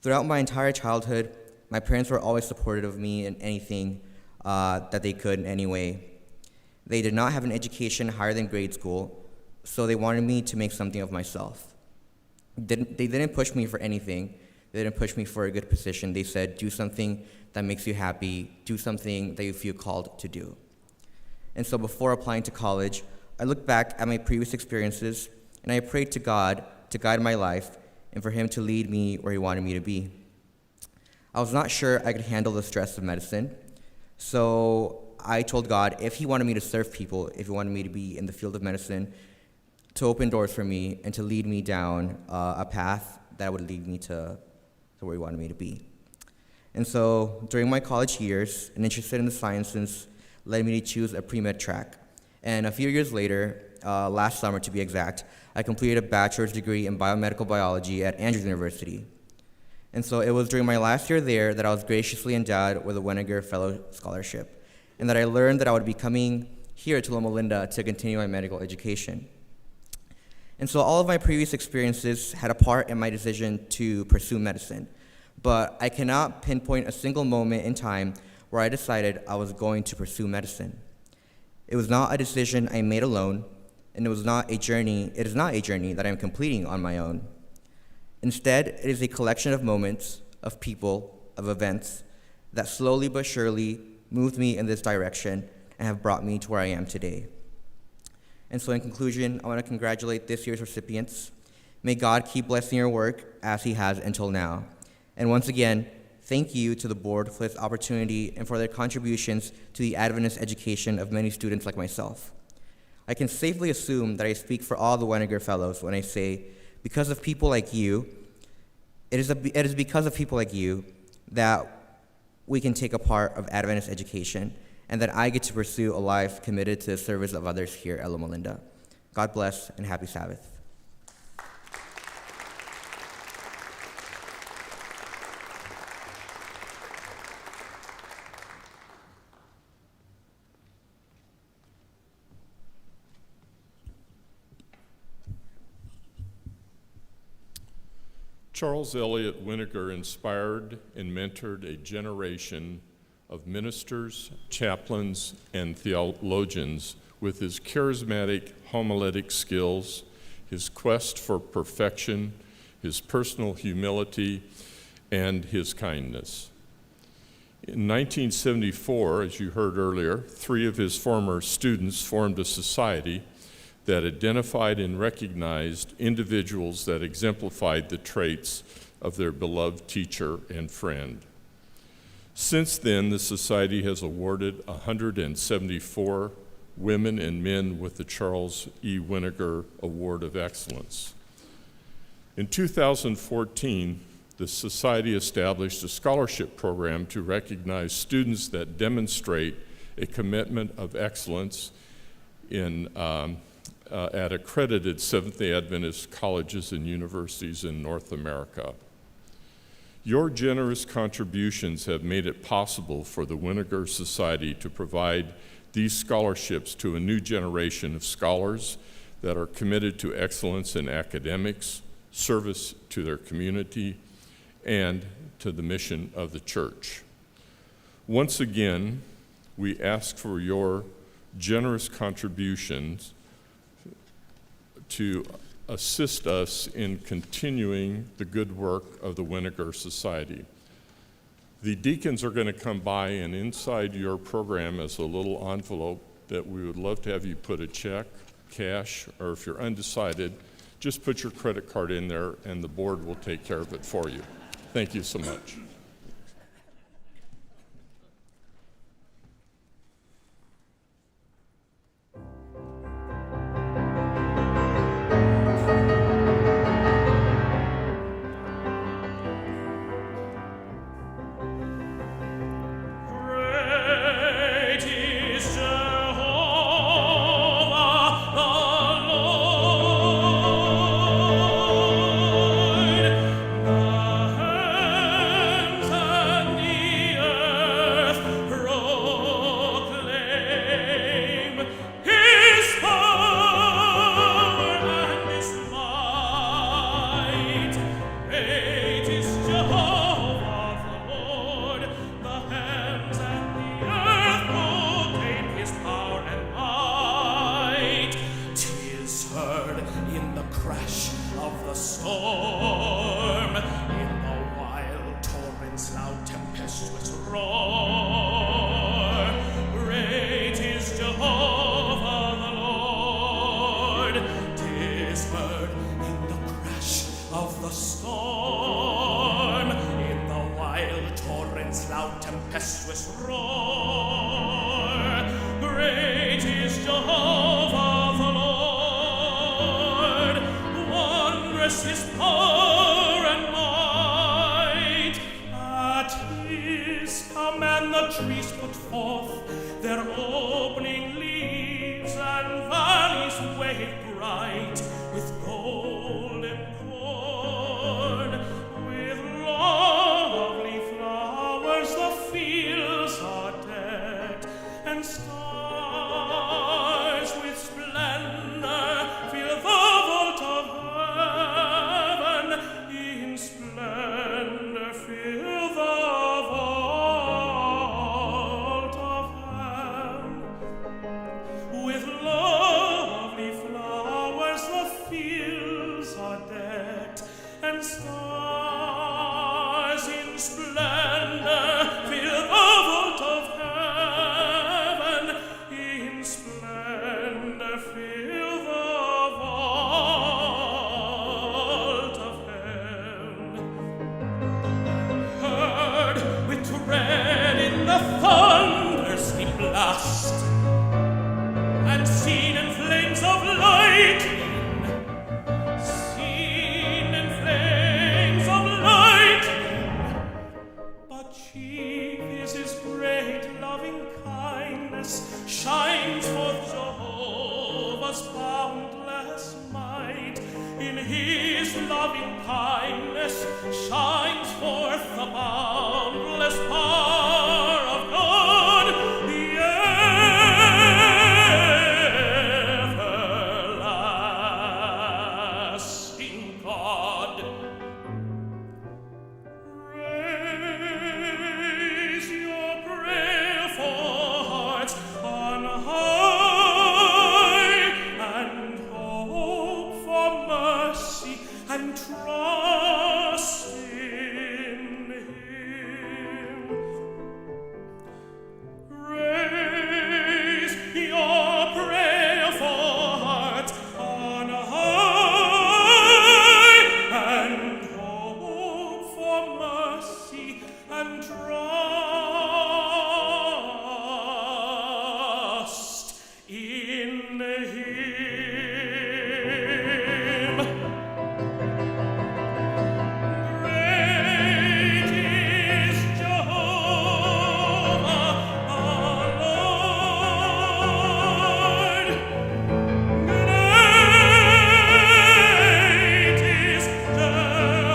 Throughout my entire childhood, my parents were always supportive of me in anything that they could in any way. They did not have an education higher than grade school, so they wanted me to make something of myself. They didn't push me for anything. They didn't push me for a good position. They said, do something that makes you happy, do something that you feel called to do. And so before applying to college, I looked back at my previous experiences, and I prayed to God to guide my life and for him to lead me where he wanted me to be. I was not sure I could handle the stress of medicine, so I told God if he wanted me to serve people, if he wanted me to be in the field of medicine, to open doors for me and to lead me down a path that would lead me to where he wanted me to be. And so during my college years, an interest in the sciences led me to choose a pre-med track. And a few years later, last summer to be exact, I completed a bachelor's degree in biomedical biology at Andrews University. And so it was during my last year there that I was graciously endowed with a Weniger Fellow Scholarship, and that I learned that I would be coming here to Loma Linda to continue my medical education. And so all of my previous experiences had a part in my decision to pursue medicine, but I cannot pinpoint a single moment in time where I decided I was going to pursue medicine. It was not a decision I made alone, and it is not a journey that I'm completing on my own. Instead, it is a collection of moments, of people, of events that slowly but surely moved me in this direction and have brought me to where I am today. And so in conclusion, I want to congratulate this year's recipients. May God keep blessing your work as he has until now. And once again, thank you to the board for this opportunity and for their contributions to the Adventist education of many students like myself. I can safely assume that I speak for all the Weniger Fellows when I say, because of people like you, it is because of people like you that we can take a part of Adventist education and that I get to pursue a life committed to the service of others here at Loma Linda. God bless and happy Sabbath. Charles Eliot Weniger inspired and mentored a generation of ministers, chaplains, and theologians with his charismatic homiletic skills, his quest for perfection, his personal humility, and his kindness. In 1974, as you heard earlier, 3 of his former students formed a society that identified and recognized individuals that exemplified the traits of their beloved teacher and friend. Since then, the Society has awarded 174 women and men with the Charles E. Weniger Award of Excellence. In 2014, the Society established a scholarship program to recognize students that demonstrate a commitment of excellence at accredited Seventh-day Adventist colleges and universities in North America. Your generous contributions have made it possible for the Weniger Society to provide these scholarships to a new generation of scholars that are committed to excellence in academics, service to their community, and to the mission of the church. Once again, we ask for your generous contributions to assist us in continuing the good work of the Weniger Society. The deacons are going to come by, and inside your program is a little envelope that we would love to have you put a check, cash, or if you're undecided, just put your credit card in there and the board will take care of it for you. Thank you so much. storm, in the wild torrent's loud tempestuous roar. Great is Jehovah the Lord, 'tis heard in the crash of the storm, in the wild torrent's loud tempestuous roar. Great is Jehovah the Lord, wondrous his power and might. At his command the trees put forth their opening leaves, and valleys wave bright with golden corn. With lovely flowers the fields are decked, and stars with splendor fill the vault of heaven. In splendor fill the vault of heaven. With lovely flowers the fields are decked, and stars in splendor fill the vault of heaven. In splendor fill the vault of heaven. Heard with dread in the thunder's deep blast, and seen in flames of lightning, seen in flames of lightning. But chief is his great loving kindness, shines forth Jehovah's boundless might. In his loving kindness shines forth the boundless power of God, the everlasting God. Raise your prayerful hearts on high, and hope for mercy and trust in him. Raise your prayerful hearts on high, and hope for mercy and trust in him. Great is Jehovah our Lord. Great is Jehovah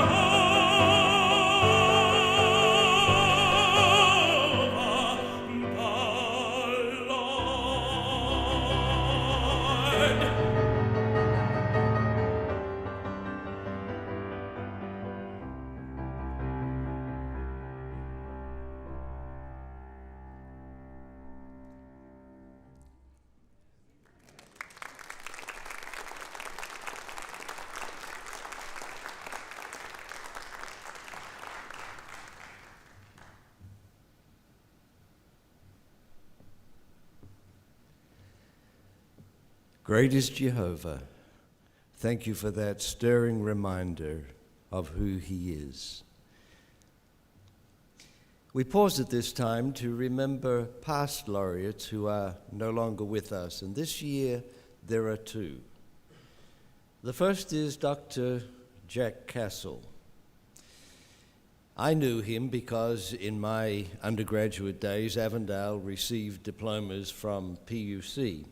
the Lord. Great is Jehovah. Thank you for that stirring reminder of who he is. We pause at this time to remember past laureates who are no longer with us, and this year there are two. The first is Dr. Jack Castle. I knew him because in my undergraduate days, Avondale received diplomas from PUC.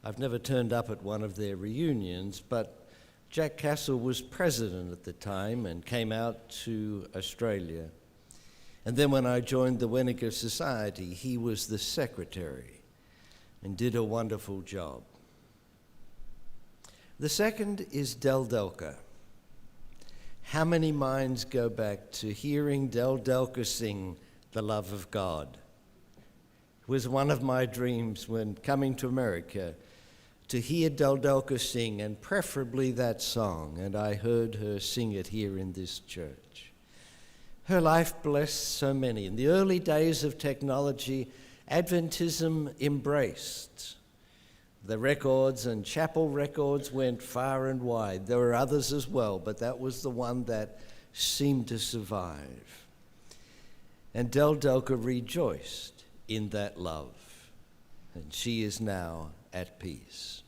I've never turned up at one of their reunions, but Jack Castle was president at the time and came out to Australia. And then when I joined the Weniger Society, he was the secretary and did a wonderful job. The second is Del Delca. How many minds go back to hearing Del Delca sing The Love of God? It was one of my dreams when coming to America to hear Deldelka sing, and preferably that song, and I heard her sing it here in this church. Her life blessed so many. In the early days of technology, Adventism embraced. The records and chapel records went far and wide. There were others as well, but that was the one that seemed to survive. And Deldelka rejoiced in that love, and she is now at peace.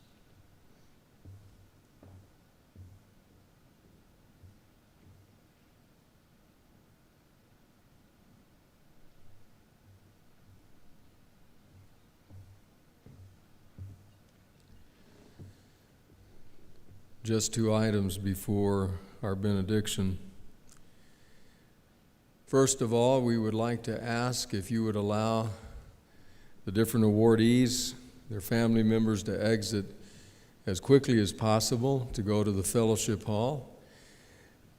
Just 2 items before our benediction. First of all, we would like to ask if you would allow the different awardees, their family members, to exit as quickly as possible to go to the fellowship hall.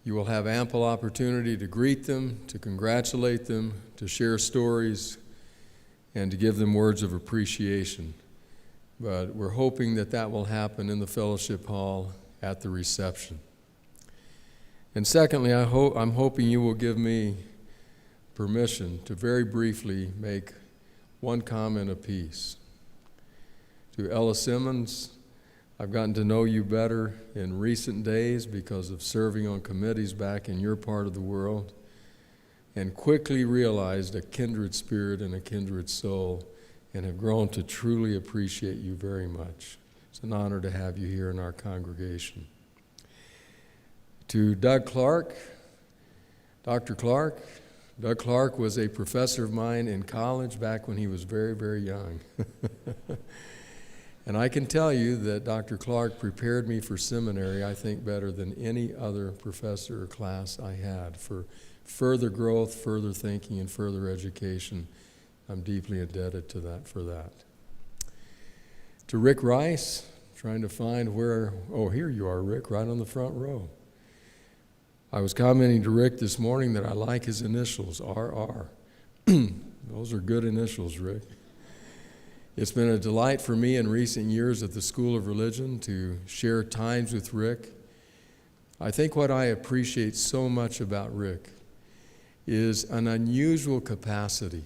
You will have ample opportunity to greet them, to congratulate them, to share stories, and to give them words of appreciation. But we're hoping that that will happen in the fellowship hall at the reception. And secondly, I'm hoping you will give me permission to very briefly make one comment apiece. To Ella Simmons, I've gotten to know you better in recent days because of serving on committees back in your part of the world, and quickly realized a kindred spirit and a kindred soul, and have grown to truly appreciate you very much. It's an honor to have you here in our congregation. To Doug Clark, Dr. Clark, Doug Clark was a professor of mine in college back when he was very, very young. And I can tell you that Dr. Clark prepared me for seminary, I think, better than any other professor or class I had for further growth, further thinking, and further education. I'm deeply indebted to that for that. To Rick Rice, trying to find where, oh, here you are, Rick, right on the front row. I was commenting to Rick this morning that I like his initials, RR. Those are good initials, Rick. It's been a delight for me in recent years at the School of Religion to share times with Rick. I think what I appreciate so much about Rick is an unusual capacity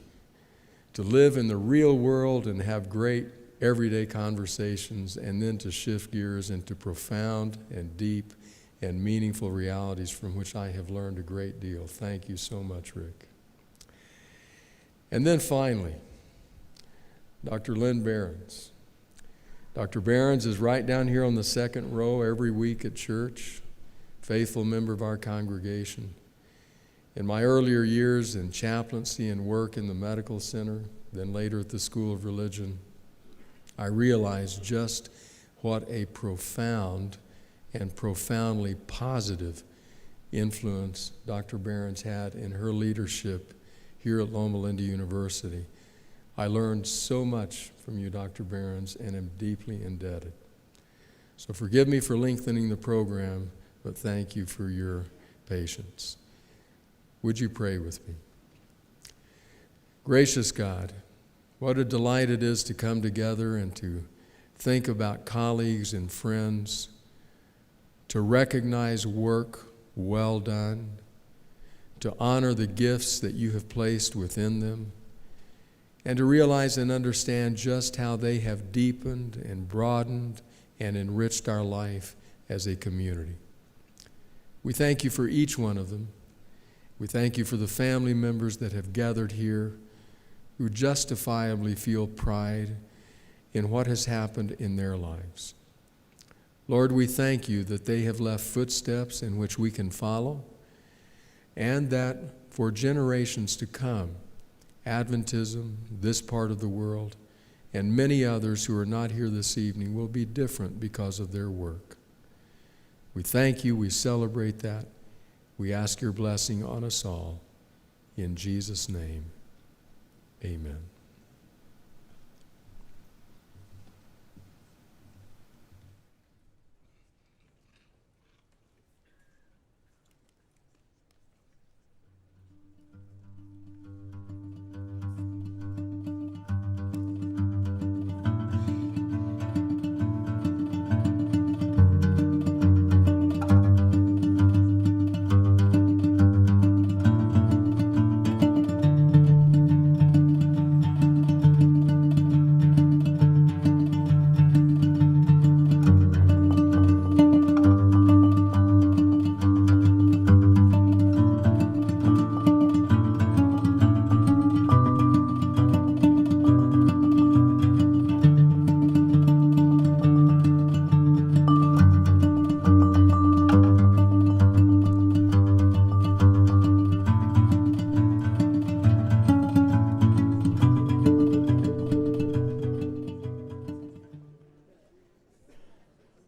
to live in the real world and have great everyday conversations, and then to shift gears into profound and deep and meaningful realities from which I have learned a great deal. Thank you so much, Rick. And then finally, Dr. Lynn Behrens. Dr. Behrens is right down here on the second row every week at church, faithful member of our congregation. In my earlier years in chaplaincy and work in the medical center, then later at the School of Religion, I realized just what a profound and profoundly positive influence Dr. Behrens had in her leadership here at Loma Linda University. I learned so much from you, Dr. Behrens, and am deeply indebted. So forgive me for lengthening the program, but thank you for your patience. Would you pray with me? Gracious God, what a delight it is to come together and to think about colleagues and friends, to recognize work well done, to honor the gifts that you have placed within them, and to realize and understand just how they have deepened and broadened and enriched our life as a community. We thank you for each one of them. We thank you for the family members that have gathered here who justifiably feel pride in what has happened in their lives. Lord, we thank you that they have left footsteps in which we can follow, and that for generations to come, Adventism, this part of the world, and many others who are not here this evening will be different because of their work. We thank you, we celebrate that. We ask your blessing on us all. In Jesus' name, amen.